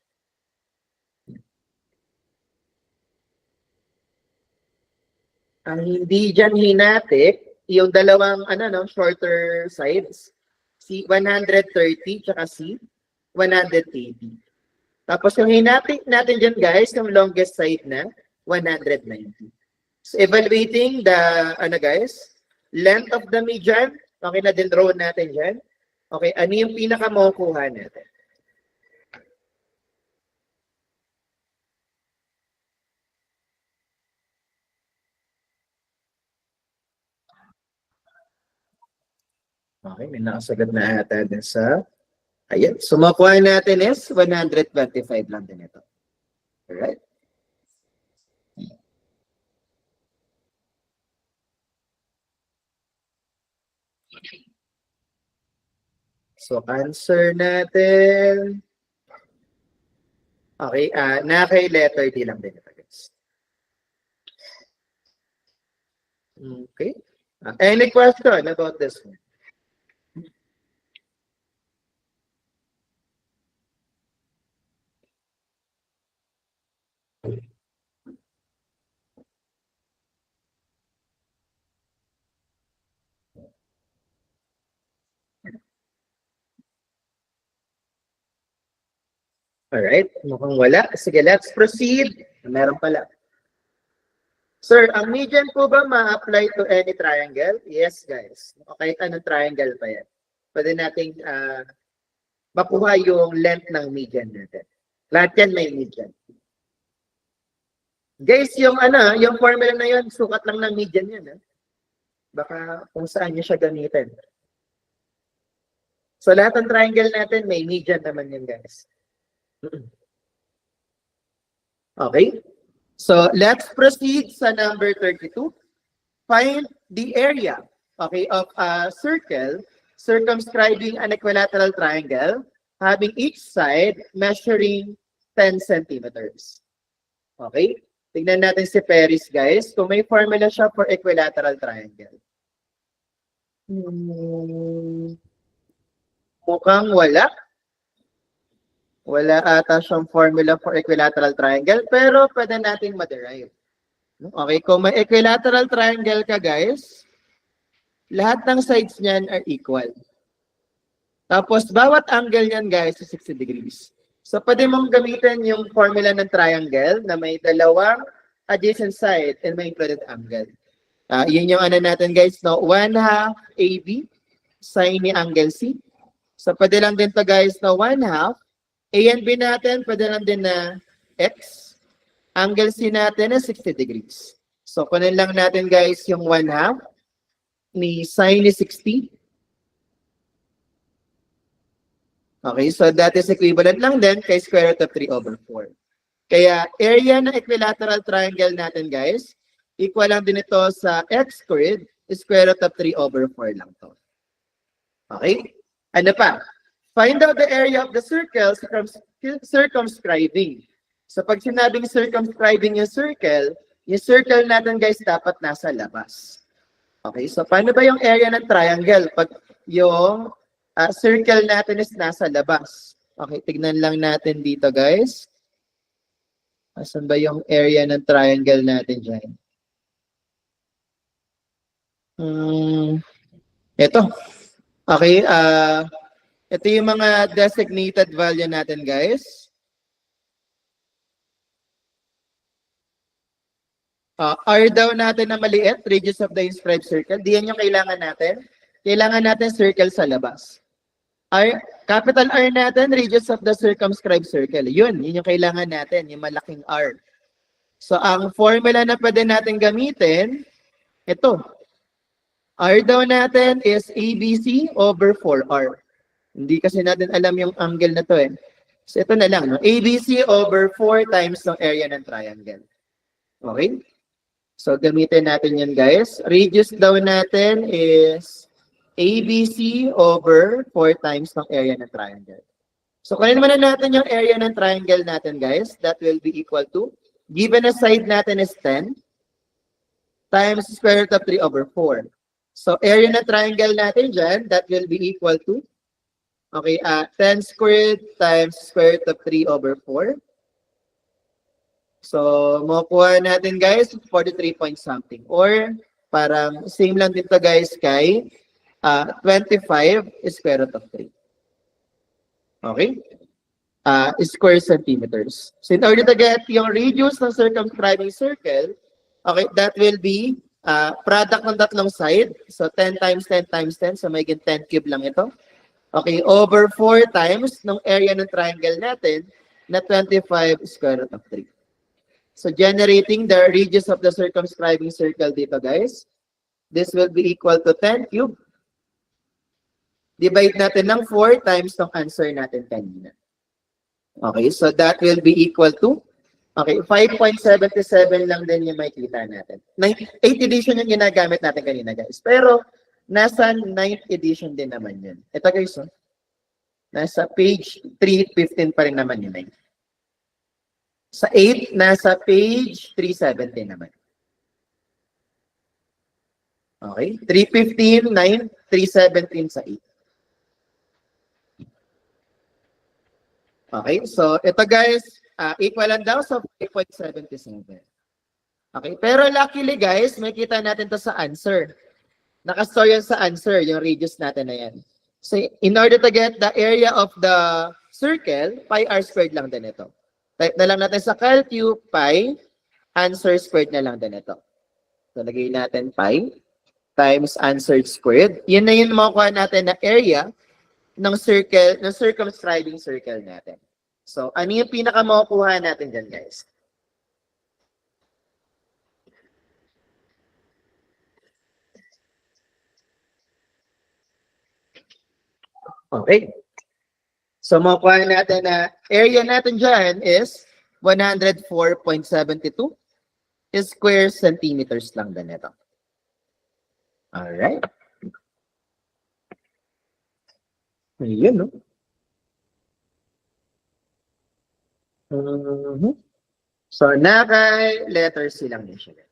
Ang hindi dyan hinatik, yung dalawang shorter sides, si 130 tsaka si 180. Tapos yung hinatik natin dyan, guys, yung longest side na 190. So, evaluating the, length of the median. Okay na din draw natin dyan. Okay, ano yung pinaka makukuha natin? Okay, may nakasagot na ata din sa, ayan. So, makuha natin is 125 lang din ito. Alright? So, answer natin. Okay, kay letter D lang din ito, guys. Okay. Any question about this one? Alright, mukhang wala. Sige, let's proceed. Meron pala. Sir, ang median po ba ma-apply to any triangle? Yes, guys. Okay, anong triangle pa yan? Pwede nating makuha yung length ng median natin. Lahat yan may median. Guys, yung yung formula na yun, sukat lang ng median yan. Baka kung saan niya siya gamitin. So lahat ng triangle natin may median naman yun, guys. Okay. So let's proceed sa number 32. Find the area, okay, of a circle circumscribing an equilateral triangle having each side measuring 10 centimeters. Okay? Tignan natin si Paris, guys, kung may formula siya for equilateral triangle. Mukhang wala. Wala ata siyang formula for equilateral triangle, pero pwede nating ma-derive. Okay, kung may equilateral triangle ka, guys, lahat ng sides niyan are equal. Tapos, bawat angle niyan, guys, is 60 degrees. So, pwede mong gamitin yung formula ng triangle na may dalawang adjacent side and may included angle. Yun yung natin, guys, no? 1/2 AB sine ni angle C. So, pwede lang din to, guys, no? 1/2 A and B natin, pwede lang din na X. Angle C natin is 60 degrees. So, kunin lang natin, guys, yung 1/2 ni sine ni 60. Okay, so that is equivalent lang din kay square root of 3/4. Kaya, area ng equilateral triangle natin, guys, equal lang din ito sa x squared, square root of 3/4 lang to. Okay? Ano pa? Find out the area of the circle circumscribing. So pag sinabing circumscribing yung circle natin, guys, dapat nasa labas. Okay, so paano ba yung area ng triangle pag yung circle natin is nasa labas? Okay, tignan lang natin dito, guys. Asan ba yung area ng triangle natin dyan? Ito. Okay, ito yung mga designated value natin, guys. R daw natin na maliit, radius of the inscribed circle. Di yan yung kailangan natin. Kailangan natin circle sa labas. Capital R natin, radius of the circumscribed circle. Yun yung kailangan natin, yung malaking R. So, ang formula na pwede natin gamitin, ito. R daw natin is ABC over 4R. Hindi kasi natin alam yung angle na to eh. So, ito na lang. No? ABC over 4 times ng area ng triangle. Okay? So, gamitin natin yan, guys. Radius daw natin is ABC over 4 times ng area ng triangle. So, kunin muna natin yung area ng triangle natin, guys. That will be equal to, given na side natin is 10, times square root of 3 over 4. So, area ng triangle natin dyan, that will be equal to, okay, 10 squared times square root of 3 over 4. So, makukuha natin, guys, 43 point something. Or, parang same lang dito, guys, kay 25 square root of 3. Okay? Square centimeters. So, in order to get yung radius ng circumscribing circle, okay, that will be product ng tatlong side. So, 10 times 10 times 10. So, may 10 cube lang ito. Okay, over 4 times ng area ng triangle natin na 25 square root of 3. So, generating the radius of the circumscribing circle dito, guys. This will be equal to 10 cube. Divide natin ng 4 times ng answer natin kanina. Okay, so that will be equal to, okay, 5.77 lang din yung makikita natin. 8th edition yung ginagamit natin kanina, guys. Pero, nasa 9th edition din naman yun. Ito, guys, oh. Nasa page 315 pa rin naman yun. Sa 8, nasa page 370 naman. Okay? 315, 9, 317 sa 8. Okay? So, ito guys, equivalent daw sa 5.77. Okay? Pero luckily guys, may kita natin to sa answer. Nakastore yan sa answer, yung radius natin na yan. So, in order to get the area of the circle, pi r squared lang din ito. Type na lang natin sa calc, pi, answer squared na lang din ito. So, lagay natin pi times answer squared. Yun na yun makukuha natin na area ng circle, ng circumscribing circle natin. So, ano yung pinaka makukuha natin dyan, guys? Okay. So, makukuha natin na area natin dyan is 104.72 square centimeters lang din ito. Alright. Ayun, no? So, naka-letter C lang din siya.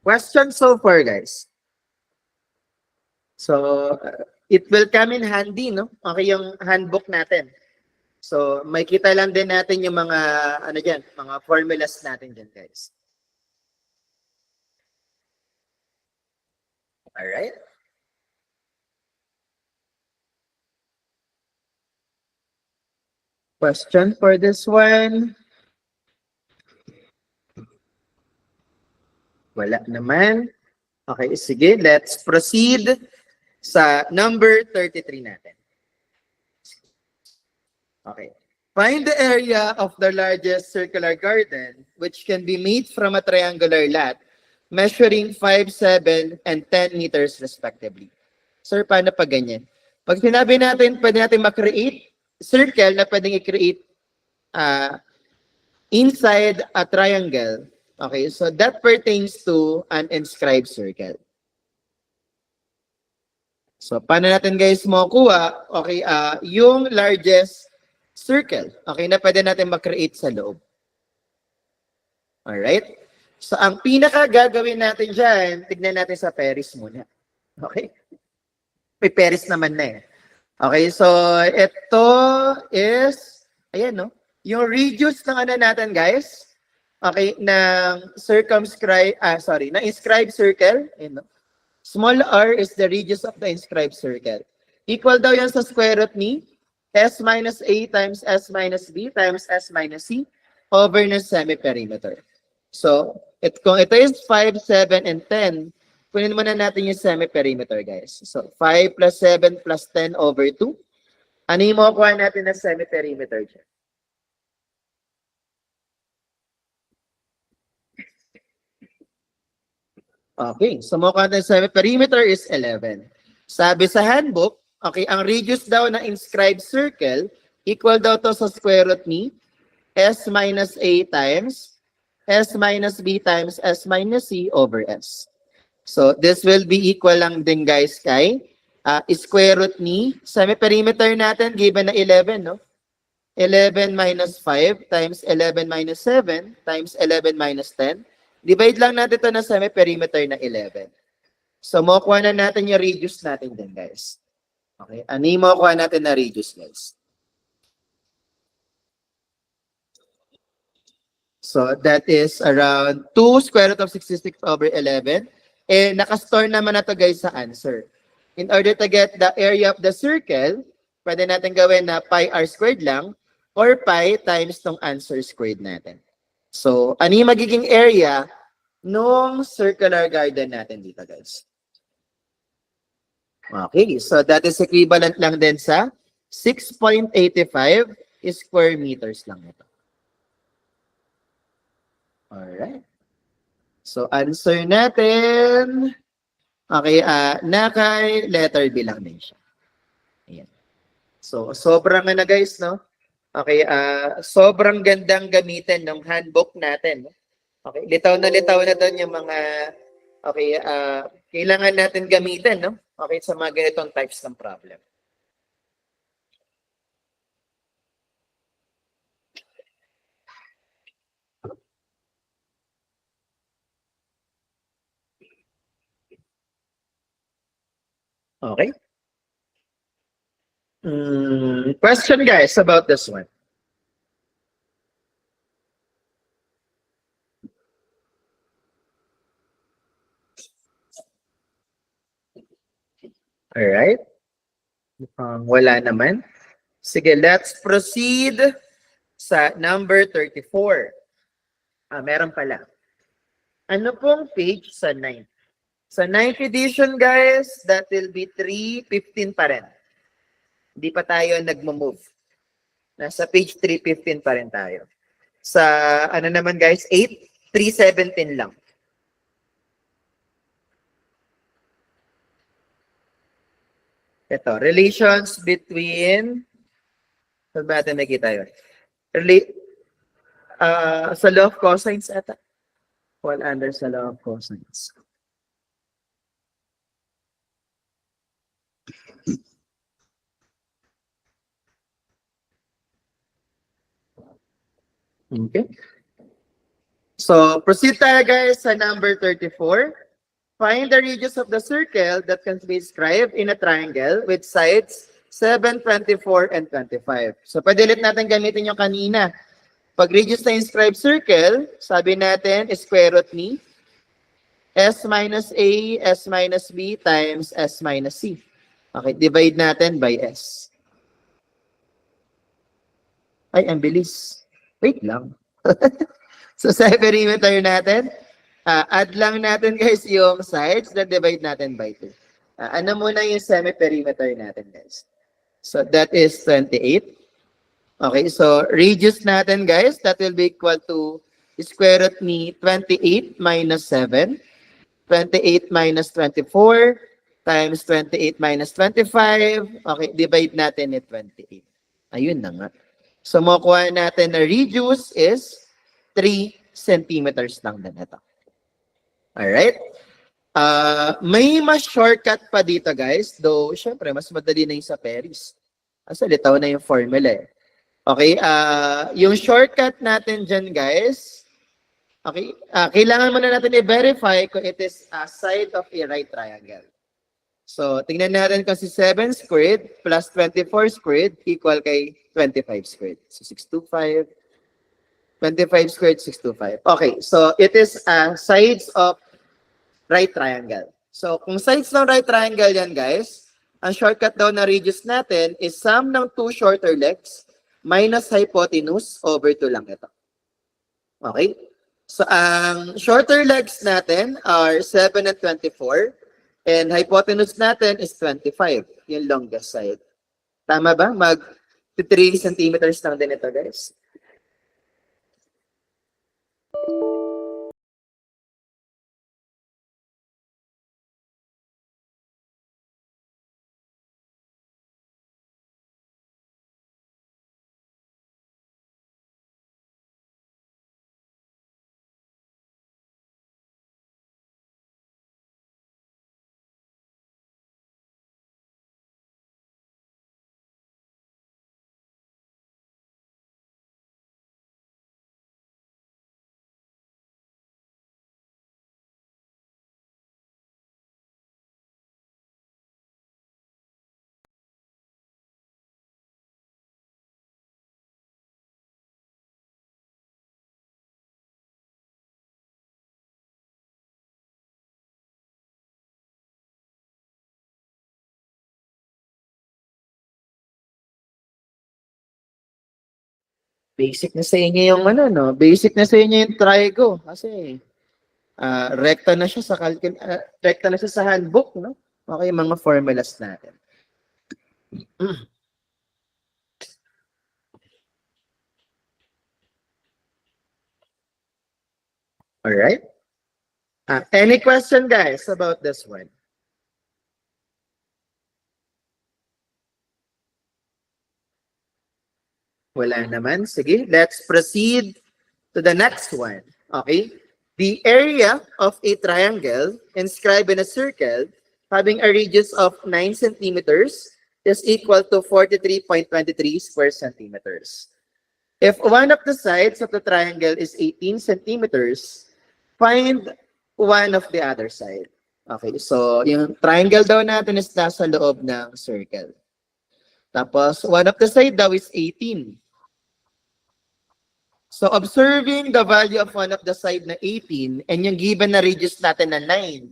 Question so far, guys. So, it will come in handy, no? Okay, yung handbook natin. So, may kita lang din natin yung mga, ano dyan, mga formulas natin dyan, guys. Alright. Question for this one? Wala naman. Okay, sige, let's proceed sa number 33 natin. Okay. Find the area of the largest circular garden which can be made from a triangular lot measuring 5, 7, and 10 meters respectively. Sir, paano pa ganyan? Pag sinabi natin, pwede natin mag-create circle na pwedeng i-create inside a triangle. Okay, so that pertains to an inscribed circle. So, paano natin guys makukuha? Okay, yung largest circle. Okay, na pwede natin mag-create sa loob. Alright? So, ang pinaka gagawin natin dyan, tignan natin sa Paris muna. Okay? May Paris naman na eh. Okay, so ito is, ayan no, Yung radius ng ano natin, guys, okay, ng na inscribed circle, no? Small r is the radius of the inscribed circle. Equal daw yan sa square root ni s minus a times s minus b times s minus c over ng semi-perimeter. So, kung ito is 5, 7, and 10, kunin muna natin yung semi-perimeter, guys. So, 5 plus 7 plus 10 over 2. Ano yung makukuha natin na semi-perimeter dyan? Okay, so makukuha natin semi-perimeter is 11. Sabi sa handbook, okay, ang radius daw na inscribed circle equal daw to sa square root ni s minus a times s minus b times s minus c over s. So this will be equal lang din, guys, kay square root ni semi-perimeter natin given na 11, no? 11 minus 5 times 11 minus 7 times 11 minus 10. Divide lang natin ito na semi-perimeter na 11. So, makukuha na natin yung radius natin din, guys. Okay? Ano yung makukuha natin na radius, guys? So, that is around 2 square root of 66 over 11. Eh, nakastore naman na ito, guys, sa answer. In order to get the area of the circle, pwede natin gawin na pi r squared lang or pi times tong answer squared natin. So, ano yung magiging area nung circular garden natin dito, guys? Okay, so that is equivalent lang din sa 6.85 square meters lang ito. Alright. So, answer natin, okay, nakay letter B lang din siya. Ayan. So, sobrang na, guys, no? Okay, sobrang gandang gamitin ng handbook natin. Okay, litaw na doon yung mga kailangan natin gamitin, no? Okay, sa mga ganitong types ng problem. Okay. Question, guys, about this one. Alright. Wala naman. Sige, let's proceed sa number 34. Meron pala. Ano pong page sa 9? Sa 9th edition, guys, that will be 315 pa rin. Hindi pa tayo nagmo-move. Nasa page 315 pa rin tayo. Sa, ano naman, guys, 8, 317 lang. Ito, relations between, saan ba natin nakita yun? Sa law of cosines ata. Fall under sa law of cosines. Okay. So, proceed tayo, guys, sa number 34. Find the radius of the circle that can be described in a triangle with sides 7, 24, and 25. So, pwede ulit natin gamitin yung kanina. Pag radius na inscribed circle, sabi natin, square root ni s minus a, s minus b times s minus c. Okay, divide natin by s. Ay, ang bilis. Wait lang. So, sa perimeter natin, add lang natin, guys, yung sides, then divide natin by 2. Ano muna yung semi-perimeter natin, guys? So, that is 28. Okay, so radius natin, guys, that will be equal to square root ni 28 minus 7, 28 minus 24, times 28 minus 25. Okay, divide natin ni 28. Ayun na nga. So, makukuha natin na radius is 3 centimeters lang na ito. Alright? May mas shortcut pa dito, guys. Though, syempre, mas madali na yung sa Paris. Kasi litaw na yung formula eh. Okay, yung shortcut natin dyan, guys, okay, kailangan muna natin i-verify kung it is a side of a right triangle. So, tingnan natin kung si 7 squared plus 24 squared equal kay 25 squared. So 625. 25 squared, 625. Okay, so it is sides of right triangle. So kung sides ng right triangle yan, guys, ang shortcut daw na radius natin is sum ng two shorter legs minus hypotenuse over 2 lang ito. Okay? So ang shorter legs natin are 7 and 24 and hypotenuse natin is 25, yung longest side. Tama ba? Mag 3 centimeters lang din ito, guys. Basic na sa inyo yung ano, no? Basic na sa inyo yung trigo. Kasi, rekta na siya sa rekta na siya sa handbook, no? Okay, mga formulas natin. All right. Any question, guys, about this one? Wala naman. Sige, let's proceed to the next one. Okay? The area of a triangle inscribed in a circle having a radius of 9 centimeters is equal to 43.23 square centimeters. If one of the sides of the triangle is 18 centimeters, find one of the other side. Okay, so yung triangle daw natin is nasa loob ng circle. Tapos, one of the side daw is 18. So, observing the value of one of the side na 18 and yung given na radius natin na 9.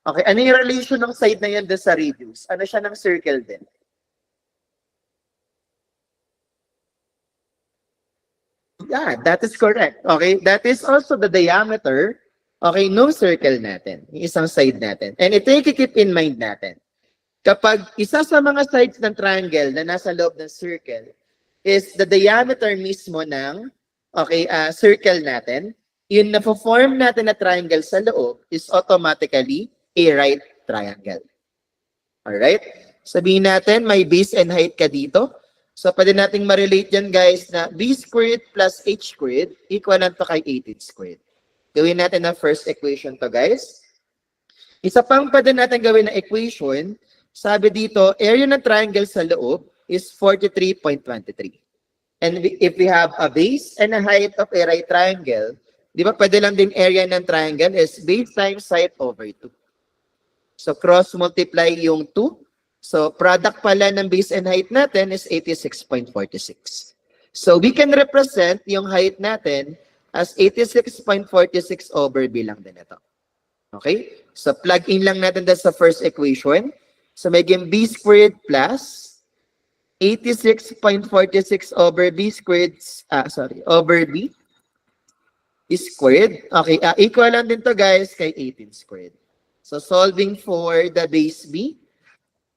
Okay, ano yung relation ng side na yan doon sa radius? Ano siya ng circle din? Yeah, that is correct. Okay, that is also the diameter, okay, no circle natin, yung isang side natin. And ito yung keep in mind natin. Kapag isa sa mga sides ng triangle na nasa loob ng circle is the diameter mismo ng circle natin, yung na-form natin na triangle sa loob is automatically a right triangle. Alright? Sabihin natin, may base and height ka dito. So, pwede nating ma-relate yan, guys, na b squared plus h squared equivalent to kay 18 squared. Gawin natin ang first equation to, guys. Isa pang pwede natin gawin na equation, sabi dito, area ng triangle sa loob is 43.23. And if we have a base and a height of a right triangle, di ba pwede lang din area ng triangle is base times height over 2. So cross multiply yung 2. So product pala ng base and height natin is 86.46. So we can represent yung height natin as 86.46 over b lang din ito. Okay? So plug in lang natin dito sa first equation. So maging b squared plus 86.46 over b squared, over b squared. Okay, equal lang din to, guys, kay 18 squared. So solving for the base b.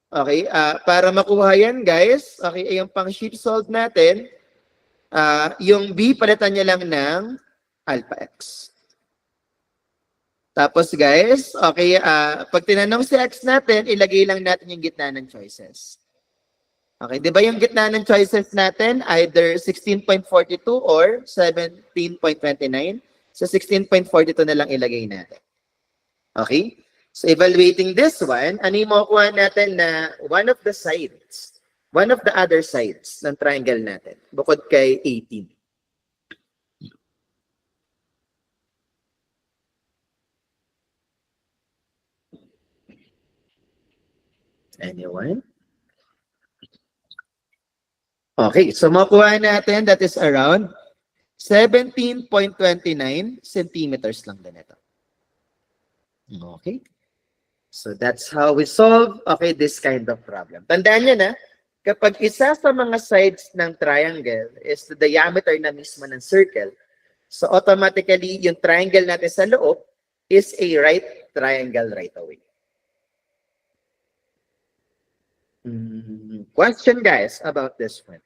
Okay, para makuha yan, guys, okay, yung pang sheet solve natin, yung b palitan niya lang ng alpha x. Tapos, guys, okay, pag tinanong si x natin, ilagay lang natin yung gitna ng choices. Okay, di ba yung gitna ng choices natin, either 16.42 or 17.29? So 16.42 na lang ilagay natin. Okay? So evaluating this one, ano yung makukuha natin na one of the sides, one of the other sides ng triangle natin, bukod kay 18. Anyone? Okay, so makuha natin that is around 17.29 centimeters lang din ito. Okay. So that's how we solve, okay, this kind of problem. Tandaan nyo na, kapag isa sa mga sides ng triangle is the diameter na mismo ng circle, so automatically, yung triangle natin sa loob is a right triangle right away. Question, guys, about this one.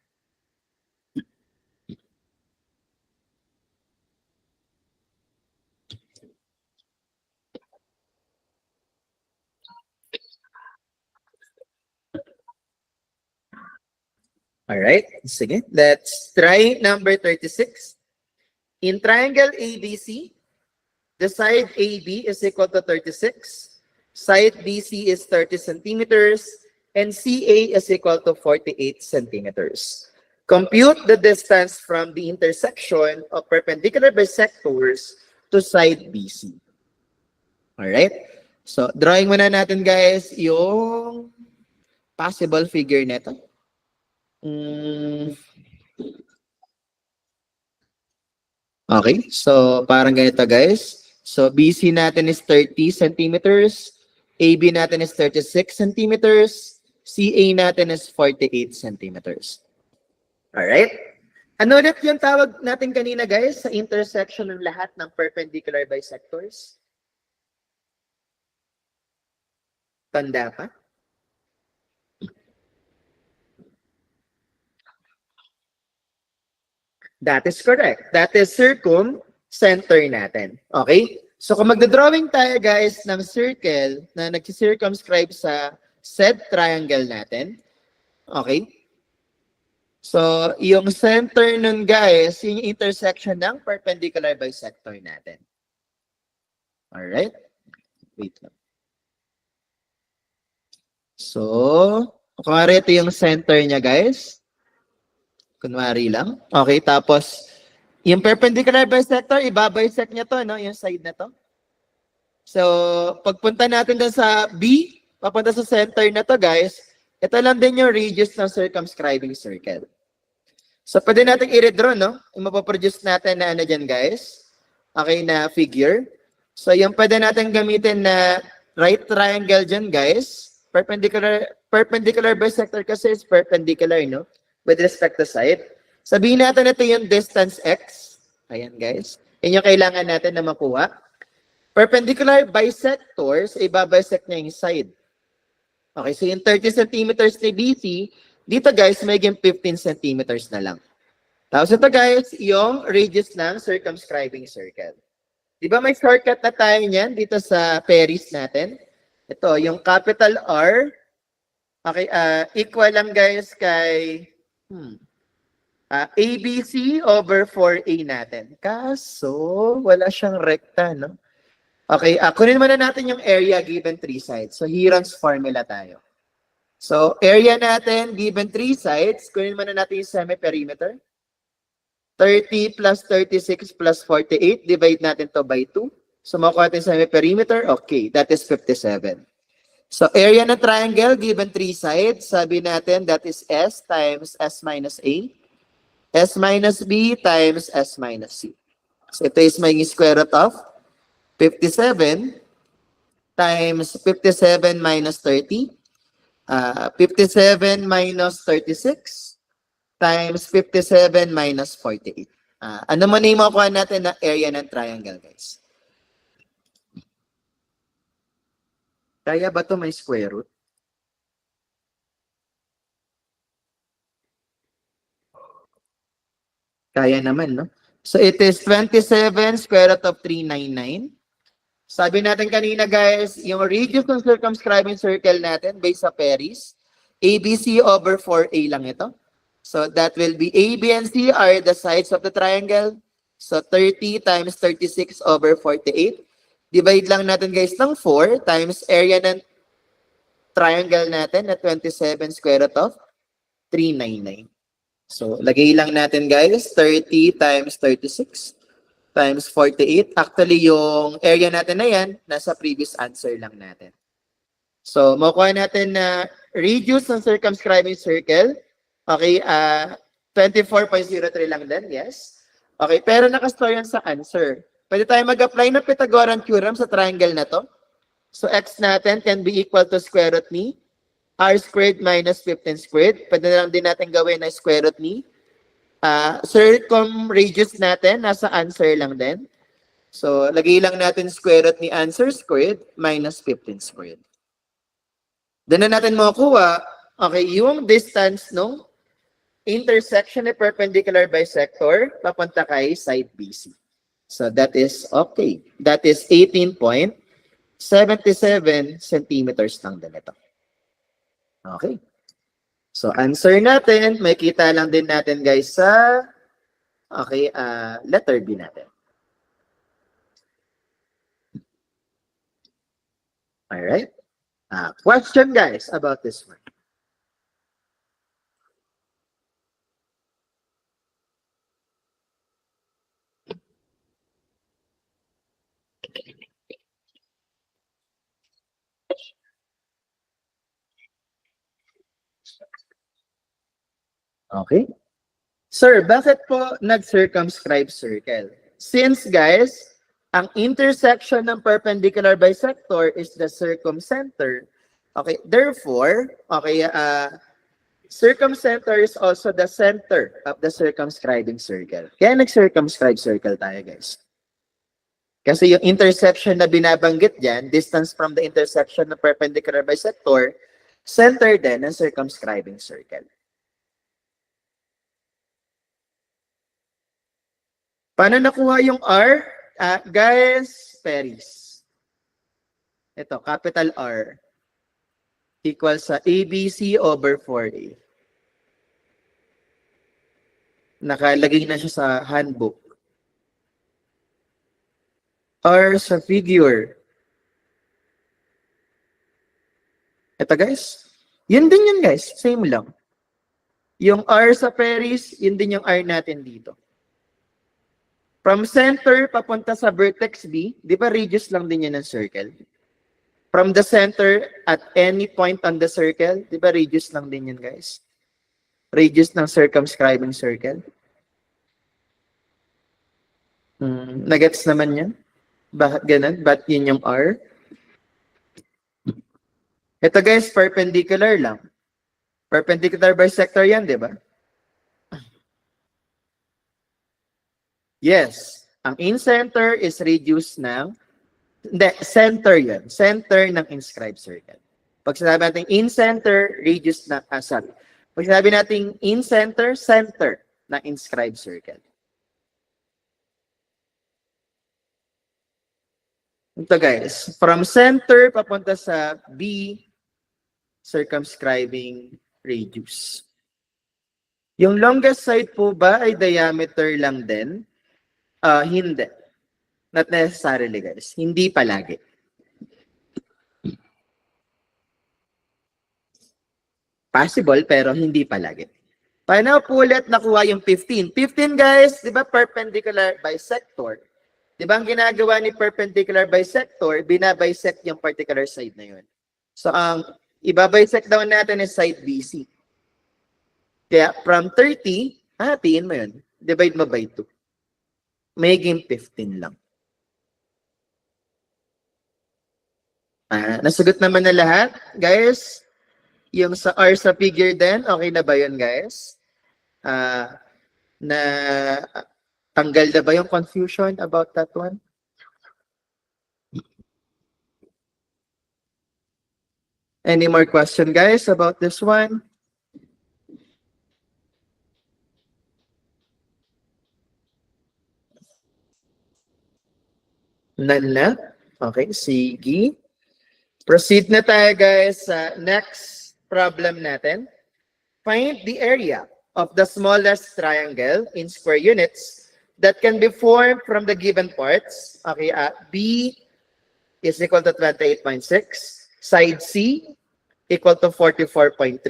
All right, sige. Let's try number 36. In triangle ABC, the side AB is equal to 36, side BC is 30 centimeters, and CA is equal to 48 centimeters. Compute the distance from the intersection of perpendicular bisectors to side BC. All right? So, drawing muna natin, guys, yung possible figure nito. Okay, so parang ganito, guys. So, BC natin is 30 centimeters, AB natin is 36 centimeters, CA natin is 48 centimeters. Alright? Ano ulit yung tawag natin kanina, guys, sa intersection ng lahat ng perpendicular bisectors? Tanda pa? That is correct. That is circumcenter natin. Okay? So kung magdodrawing tayo, guys, ng circle na nag-circumscribe sa said triangle natin, okay? So, yung center nun, guys, yung intersection ng perpendicular bisector natin. Alright? Wait lang. So, kunwari ito yung center niya, guys. Kunwari lang. Okay, tapos, yung perpendicular bisector, ibabisect niya to, no? Yung side na to. So, pagpunta natin dun sa B, papunta sa center na to, guys, ito lang din yung radius ng circumscribing circle. So, pwede natin i-redraw, no? Yung mapaproduce natin na ano dyan, guys. Okay, na figure. So, yung pwede natin gamitin na right triangle dyan, guys. Perpendicular bisector kasi is perpendicular, no? With respect to side. Sabihin natin ito yung distance x. Ayan, guys. Yan yung kailangan natin na makuha. Perpendicular bisectors, ibabisect niya yung side. Okay, so yung 30 centimeters ni BC, dito, guys, may 15 centimeters na lang. Tapos ito, guys, yung radius ng circumscribing circle. Di ba may shortcut na tayo niyan dito sa Paris natin? Ito, yung capital R, okay, equal lang, guys, kay ABC over 4A natin. Kaso, wala siyang rekta, no? Okay, kunin muna natin yung area given 3 sides. So, Heron's formula tayo. So, area natin given 3 sides, kunin muna natin yung semi-perimeter. 30 plus 36 plus 48, divide natin to by 2. So, makuha natin semi-perimeter. Okay, that is 57. So, area ng triangle given 3 sides, sabi natin that is S times S minus A, S minus B times S minus C. So, ito is maging square root of 57 times 57 minus 30, 57 minus 36 times 57 minus 48. Ano man yung makuha natin na area ng triangle, guys? Kaya ba ito may square root? Kaya naman, no? So, it is 27 square root of 399. Sabi natin kanina, guys, yung radius ng circumscribing circle natin based sa Paris, ABC over 4A lang ito. So, that will be A, B, and C are the sides of the triangle. So, 30 times 36 over 48. Divide lang natin, guys, ng 4 times area ng triangle natin na 27 square root of 399. So, lagay lang natin, guys, 30 times 36 times 48. Actually, yung area natin na yan, nasa previous answer lang natin. So, makuha natin na radius ng circumscribing circle. Okay, 24.03 lang din, yes. Okay, pero nakastore yan sa answer. Pwede tayo mag-apply ng Pythagorean theorem sa triangle na to. So, x natin can be equal to square root ni r squared minus 15 squared. Pwede na lang din natin gawin na square root ni circumradius natin, nasa answer lang din. So, lagay lang natin square root ni answer squared minus 15 squared. Doon na natin makukuha, okay, yung distance no intersection ni perpendicular bisector papunta kay side BC. So, that is okay. That is 18.77 centimeters lang din ito. Okay. So, answer natin, may kita lang din natin guys sa okay, letter B natin. Alright. Question guys about this one. Okay. Sir, bakit po nag-circumscribe circle? Since guys, ang intersection ng perpendicular bisector is the circumcenter. Okay, therefore, okay, circumcenter is also the center of the circumscribing circle. Kaya nag-circumscribe circle tayo guys. Kasi yung intersection na binabanggit dyan, distance from the intersection ng perpendicular bisector, center din ng circumscribing circle. Paano nakuha yung R? Guys, Paris. Ito, capital R. Equals sa ABC over 4A. Nakalagay na siya sa handbook. R sa figure. Ito guys. Yun din yun guys. Same lang. Yung R sa Paris, yun din yung R natin dito. From center papunta sa vertex B, di ba radius lang din yan ng circle? From the center at any point on the circle, di ba radius lang din yan guys? Radius ng circumscribing circle. Nagets naman yan? Bakit ganun? Ba't yun yung R? Ito guys, perpendicular lang. Perpendicular bisector yan, di ba? Yes. Ang in-center is reduced ng, hindi, center yun. Center ng inscribed circle. Pag sinabi natin in-center, reduced na, sorry. Pag sinabi natin in-center, center ng inscribed circle. Ito guys, from center papunta sa B, circumscribing radius. Yung longest side po ba ay diameter lang din? Hindi. Not necessarily guys. Hindi palagi. Possible pero hindi palagi. Paano po ulit nakuha yung 15? 15 guys, di ba perpendicular bisector? Di ba ang ginagawa ni perpendicular bisector, binabisect yung particular side na yun. So ang ibabisect daw natin is side BC. Kaya from 30, hatiin mo yun. Divide mo by 2. Maging 15 lang. Nasagot naman na lahat. Guys, yung sa R sa figure din, okay na ba yun guys? Na tanggal na ba yung confusion about that one? Any more question guys about this one? None na? Okay, sige. Proceed na tayo guys sa next problem natin. Find the area of the smallest triangle in square units that can be formed from the given parts. Okay, B is equal to 28.6. Side C equal to 44.3.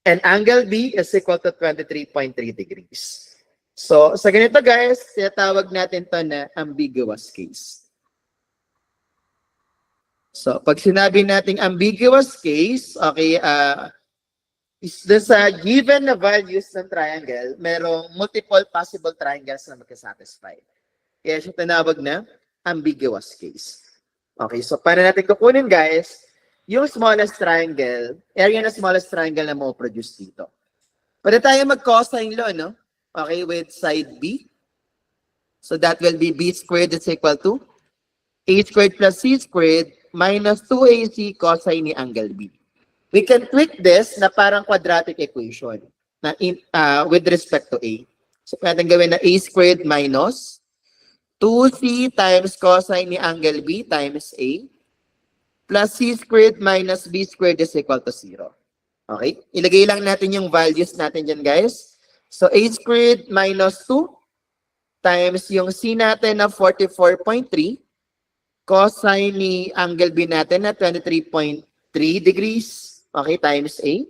And angle B is equal to 23.3 degrees. So, sa ganito guys, tinatawag natin to na ambiguous case. So, pag sinabi nating ambiguous case, okay, is dun sa given na values ng triangle, merong multiple possible triangles na magkasatisfy. Kaya siya tinawag na ambiguous case. Okay, so paano natin kukunin guys, yung smallest triangle, area na smallest triangle na mo-produce dito. Pwede tayo mag-cosine law, no? Okay, with side B. So that will be B squared is equal to A squared plus C squared minus 2AC cosine ni angle B. We can tweak this na parang quadratic equation na with respect to A. So pwede gawin na A squared minus 2C times cosine ni angle B times A plus C squared minus B squared is equal to 0. Okay? Ilagay lang natin yung values natin dyan, guys. So, A squared minus 2 times yung C natin na 44.3 cosine ni angle B natin na 23.3 degrees. Okay, times A.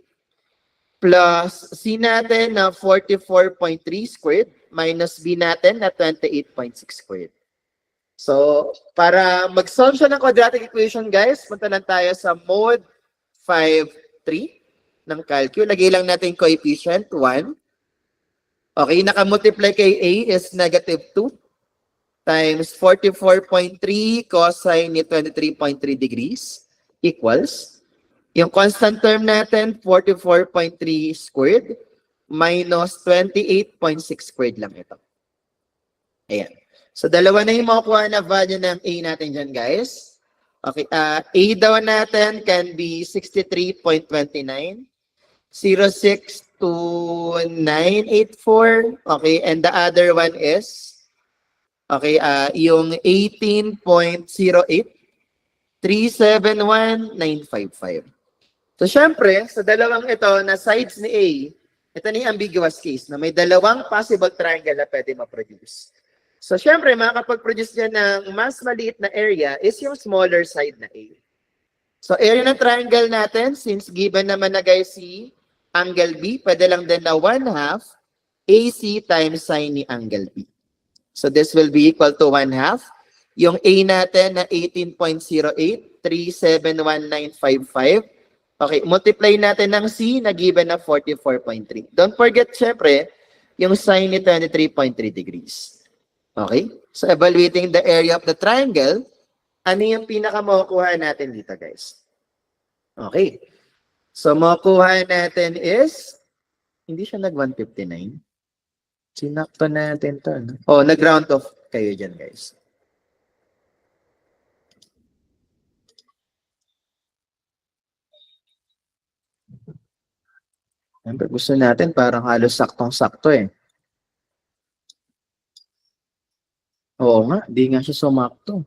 Plus C natin na 44.3 squared minus B natin na 28.6 squared. So, para mag-solve siya ng quadratic equation, guys, punta lang tayo sa mode 5.3 ng calculus. Lagay lang natin coefficient 1. Okay, nakamultiply kay A is negative 2 times 44.3 cosine ni 23.3 degrees equals yung constant term natin, 44.3 squared minus 28.6 squared lang ito. Ayan. So, dalawa na yung makukuha na value ng A natin dyan, guys. Okay, A daw natin can be 63.29, 0.62984. Okay, and the other one is, okay, yung 18.08, 371,955. So, syempre, sa dalawang ito na sides ni A, ito na yung ambiguous case na may dalawang possible triangle na pwede ma-produce. So, syempre, makakapag-produce dyan ng mas maliit na area is yung smaller side na A. So, area ng triangle natin, since given naman na guys si angle B, pwede lang din na 1/2 AC times sine ni angle B. So, this will be equal to 1/2. Yung A natin na 18.08, 371,955. Okay, multiply natin ng C na given na 44.3. Don't forget, syempre, yung sine ni 23.3 degrees. Okay? So, evaluating the area of the triangle, ano yung pinaka-makukuha natin dito, guys? Okay. So, makukuha natin is, hindi siya nag-159. Sinakto natin to. No? Oh, nag-round off kayo dyan, guys. Siyempre, gusto natin parang halos saktong-sakto eh. Oo nga, di nga siya sumakto.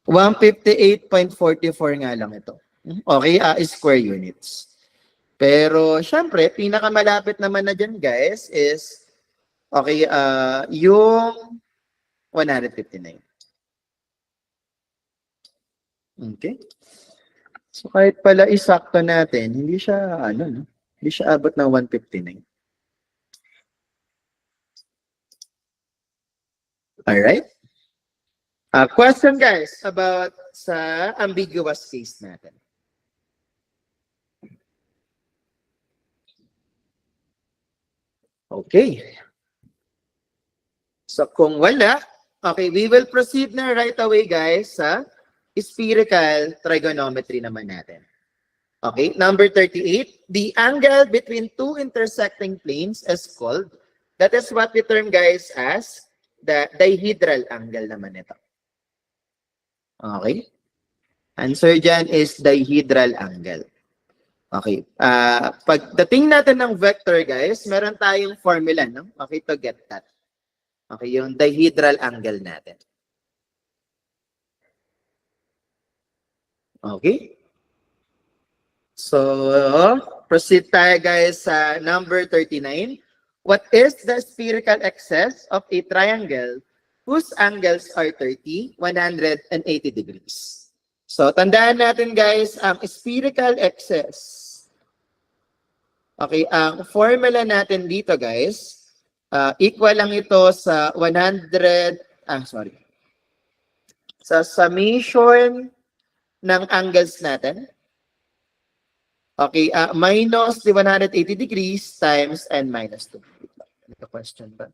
158.44 nga lang ito. Okay, square units. Pero, syempre, pinakamalapit naman na dyan, guys, is, okay, yung 159. Okay. So, kahit pala isakto natin, hindi siya, no? Hindi siya abot ng 159. Alright? Question guys about sa ambiguous case natin. Okay. So kung wala, okay, we will proceed na right away guys sa spherical trigonometry naman natin. Okay, number 38, the angle between two intersecting planes is called, that is what we term guys as the dihedral angle naman ito. Okay? Answer dyan is dihedral angle. Okay. Pagdating natin ng vector, guys, meron tayong formula, no? Okay, to get that. Okay, yung dihedral angle natin. Okay? So, proceed tayo, guys, sa number 39. What is the spherical excess of a triangle whose angles are 30, 180 degrees. So, tandaan natin guys, ang spherical excess. Okay, ang formula natin dito guys, equal lang ito sa 100, sa summation ng angles natin. Okay, minus the 180 degrees times n minus 2. Ito question ba?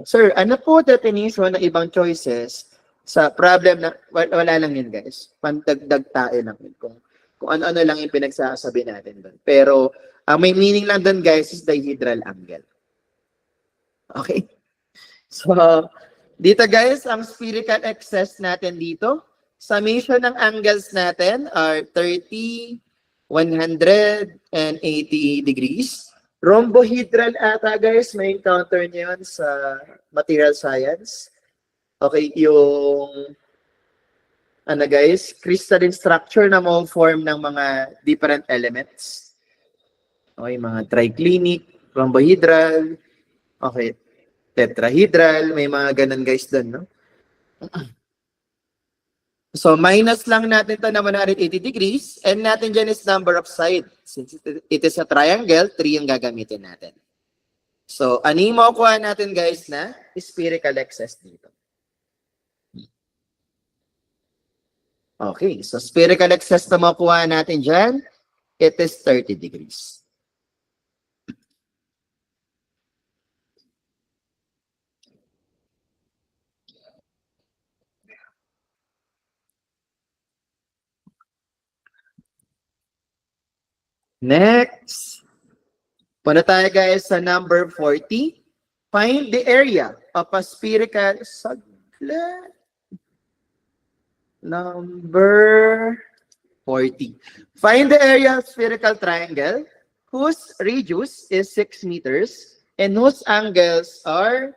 Sir, ano po definition ng ibang choices sa problem na, wala lang yun guys. Pandagdag tayo lang yun. Kung ano-ano lang yung pinagsasabi natin doon. Pero, may meaning lang doon guys is dihedral angle. Okay? So, dito guys, ang spherical excess natin dito, summation ng angles natin are 30, 180 degrees. Rhombohedral ata guys, may encounter niyo yun sa material science. Okay, yung ano guys, crystalline structure na mo form ng mga different elements. Okay, mga triclinic, rhombohedral, okay, tetrahedral, may mga ganun guys doon, no? So, minus lang natin ito na 180 degrees. And natin dyan is number of sides. Since it is a triangle, 3 yung gagamitin natin. So, ano yung makukuha natin guys na spherical excess dito? Okay, so spherical excess na makukuha natin dyan, it is 30 degrees. Next, punta tayo guys sa number 40. Find the area of a spherical number 40. Find the area of spherical triangle whose radius is 6 meters and whose angles are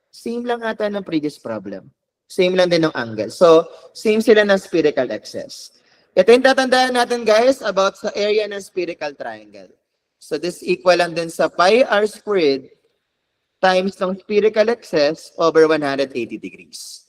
same lang ata ng previous problem. Same lang din ng angle. So, same sila ng spherical excess. Ito yung tatandaan natin guys about sa area ng spherical triangle. So this equal lang din sa pi r squared times ng spherical excess over 180 degrees.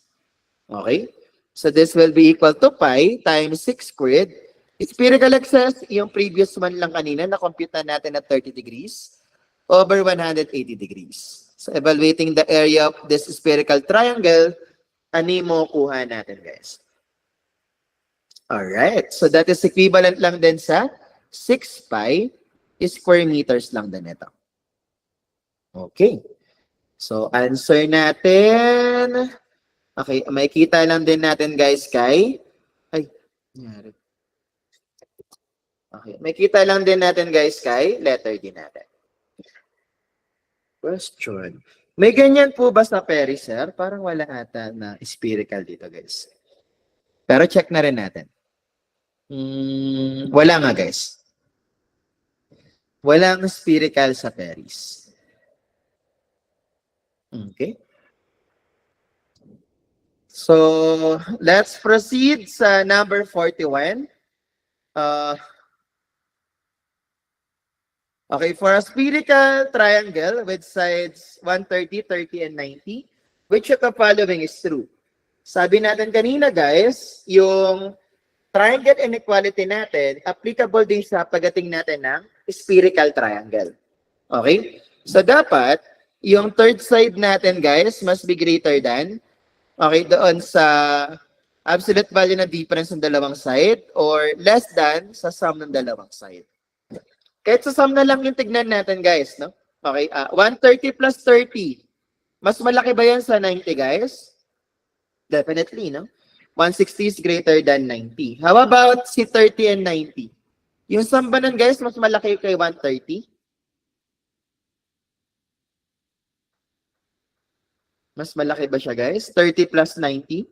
Okay? So this will be equal to pi times 6 squared. Spherical excess, yung previous one lang kanina, na-compute na natin at 30 degrees over 180 degrees. So evaluating the area of this spherical triangle, ano mo kuha natin guys? Alright, so that is equivalent lang din sa 6 pi square meters lang din ito. Okay. So, answer natin. Okay, makikita lang din natin guys kay... Ay, nangyari. Okay, makikita lang din natin guys kay letter D natin. Question. May ganyan po ba sa Perry, sir? Parang wala ata na spherical dito guys. Pero check na rin natin. Wala nga guys. Walang spherical sa Paris. Okay. So, let's proceed sa number 41. Okay, for a spherical triangle with sides 130, 30, and 90, which of the following is true? Sabi natin kanina guys, yung triangle inequality natin, applicable din sa pagdating natin ng spherical triangle. Okay? So, dapat, yung third side natin, guys, must be greater than, okay, doon sa absolute value na difference ng dalawang side or less than sa sum ng dalawang side. Kahit sa sum na lang yung tignan natin, guys, no? Okay, 130 plus 30. Mas malaki ba yan sa 90, guys? Definitely, no? 160 is greater than 90. How about si 30 and 90? Yung sum ba nun, guys, mas malaki kay 130? Mas malaki ba siya, guys? 30 plus 90?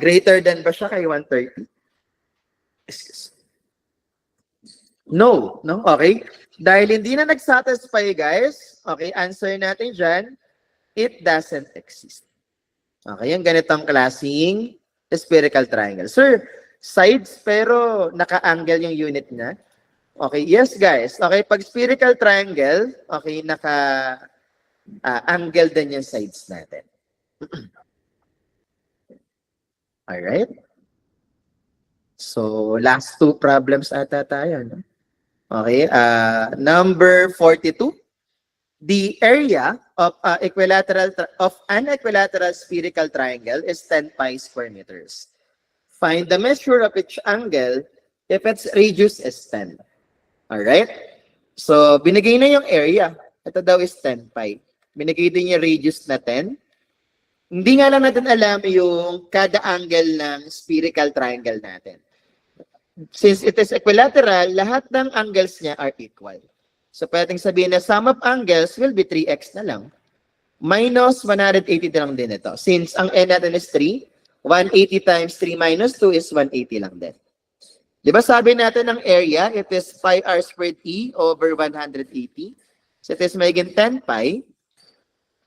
Greater than ba siya kay 130? Excuse. No, no? Okay. Dahil hindi na nag-satisfy, guys, okay, answer natin dyan, it doesn't exist. Okay, yung ganitong klaseng spherical triangle. Sir, sides pero naka-angle yung unit niya. Okay, yes guys. Okay, pag spherical triangle, okay, naka-angle din yung sides natin. Alright. So, last two problems ata tayo, no? Okay, number 42. The area of an equilateral spherical triangle is 10 pi square meters. Find the measure of each angle if its radius is 10. Alright? So, binigay na yung area. Ito daw is 10 pi. Binigay din yung radius na 10. Hindi nga lang natin alam yung kada angle ng spherical triangle natin. Since it is equilateral, lahat ng angles niya are equal. So, pwedeng sabihin na sum of angles will be 3x na lang. Minus 180 na lang din ito. Since ang n natin is 3, 180 times 3 minus 2 is 180 lang din. Di ba sabi natin ang area, it is pi r squared e over 180. So, it is magiging 10 pi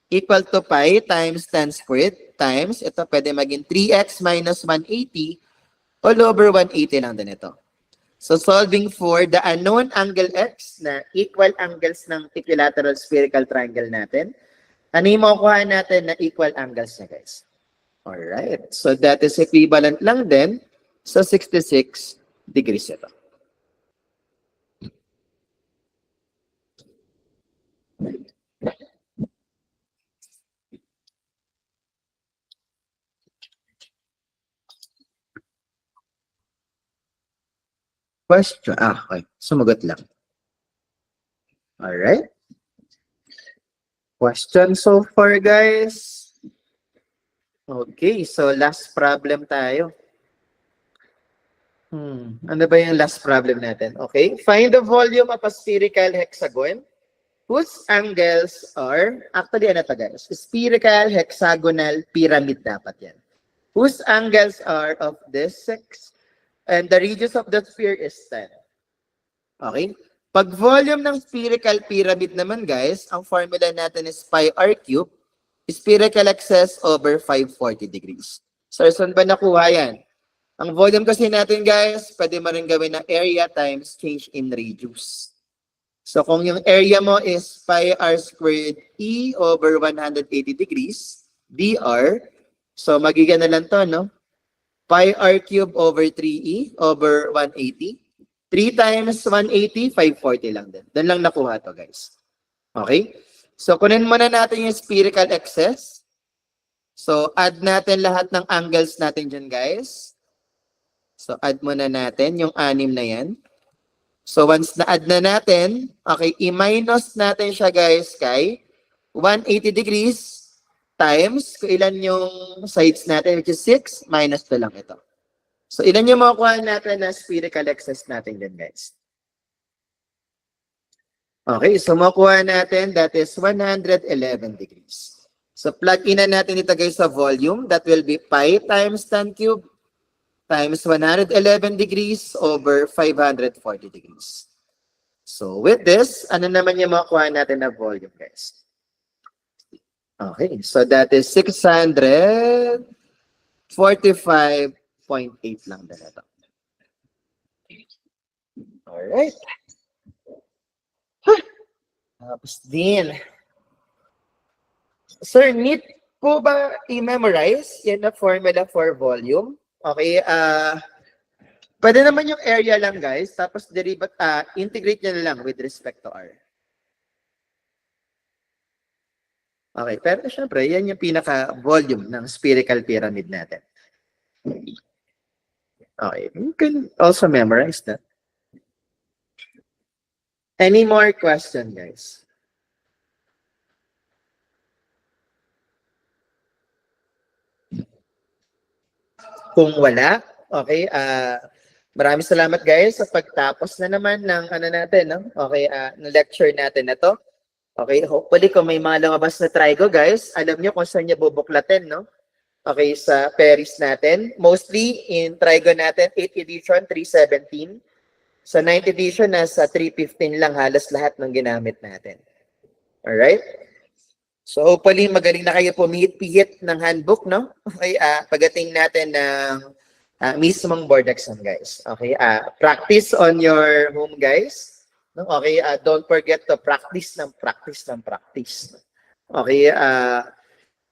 equal to pi times 10 squared times, ito pwede maging 3x minus 180 all over 180 lang din ito. So, solving for the unknown angle x na equal angles ng equilateral spherical triangle natin, ano yung makukuha natin na equal angles niya, guys? Alright. So, that is equivalent lang din sa 66 degrees ito. Question. Okay. Sumagot lang. Alright. Question so far, guys. Okay. So, last problem tayo. Ano ba yung last problem natin? Okay. Find the volume of a spherical hexagon whose angles are, actually ano to guys? Spherical hexagonal pyramid dapat yan. Whose angles are of this 6 and the radius of the sphere is 10. Okay? Pag volume ng spherical pyramid naman guys, ang formula natin is pi r cube, spherical excess over 540 degrees. So, saan ba nakuha yan? Ang volume kasi natin guys, pwede mo rin gawin na area times change in radius. So, kung yung area mo is pi r squared e over 180 degrees, dr, so magiging na lang to, no? Pi r cube over 3e over 180. 3 times 180, 540 lang din. Doon lang nakuha to, guys. Okay? So, kunin muna natin yung spherical excess. So, add natin lahat ng angles natin dyan, guys. So, add muna natin yung 6 na yan. So, once na-add na natin, okay, i-minus natin siya, guys, kay 180 degrees times, kung ilan yung sides natin, which is 6, minus 2 lang ito. So, ilan yung makukuha natin na spherical excess natin din, guys? Okay, so makukuha natin, that is 111 degrees. So, plug in na natin ito, guys, sa volume. That will be pi times 10 cube times 111 degrees over 540 degrees. So, with this, ano naman yung makukuha natin na volume, guys? Okay, so that is 645.8 lang din ito. Alright. Tapos din. Sir, need po ba i-memorize yan na formula for volume? Okay, pwede naman yung area lang, guys. Tapos integrate nyo na lang with respect to R. Okay, pero syempre, yan yung pinaka-volume ng spherical pyramid natin. Okay, you can also memorize that. Any more question, guys? Kung wala, okay, maraming salamat guys sa pagtapos na naman ng ano natin, no? Okay, ng lecture natin na to. Okay, hopefully kung may mga lumabas na trigo guys, alam nyo kung saan nyo bubuklatin, no? Okay, sa Paris natin. Mostly in trigo natin, 8th edition, 317. Sa 9th edition, nasa 315 lang halos lahat ng ginamit natin. Alright? So hopefully magaling na kayo pumihit-pihit ng handbook, no? Okay, pagdating natin ng mismong board exam, guys. Okay, practice on your home, guys. No? Okay, don't forget to practice. Okay,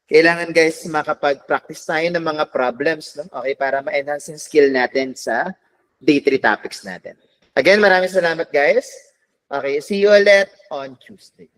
kailangan guys makapag-practice tayo ng mga problems, no? Okay, para ma-enhance yung skill natin sa day 3 topics natin. Again, maraming salamat guys. Okay, see you ulit on Tuesday.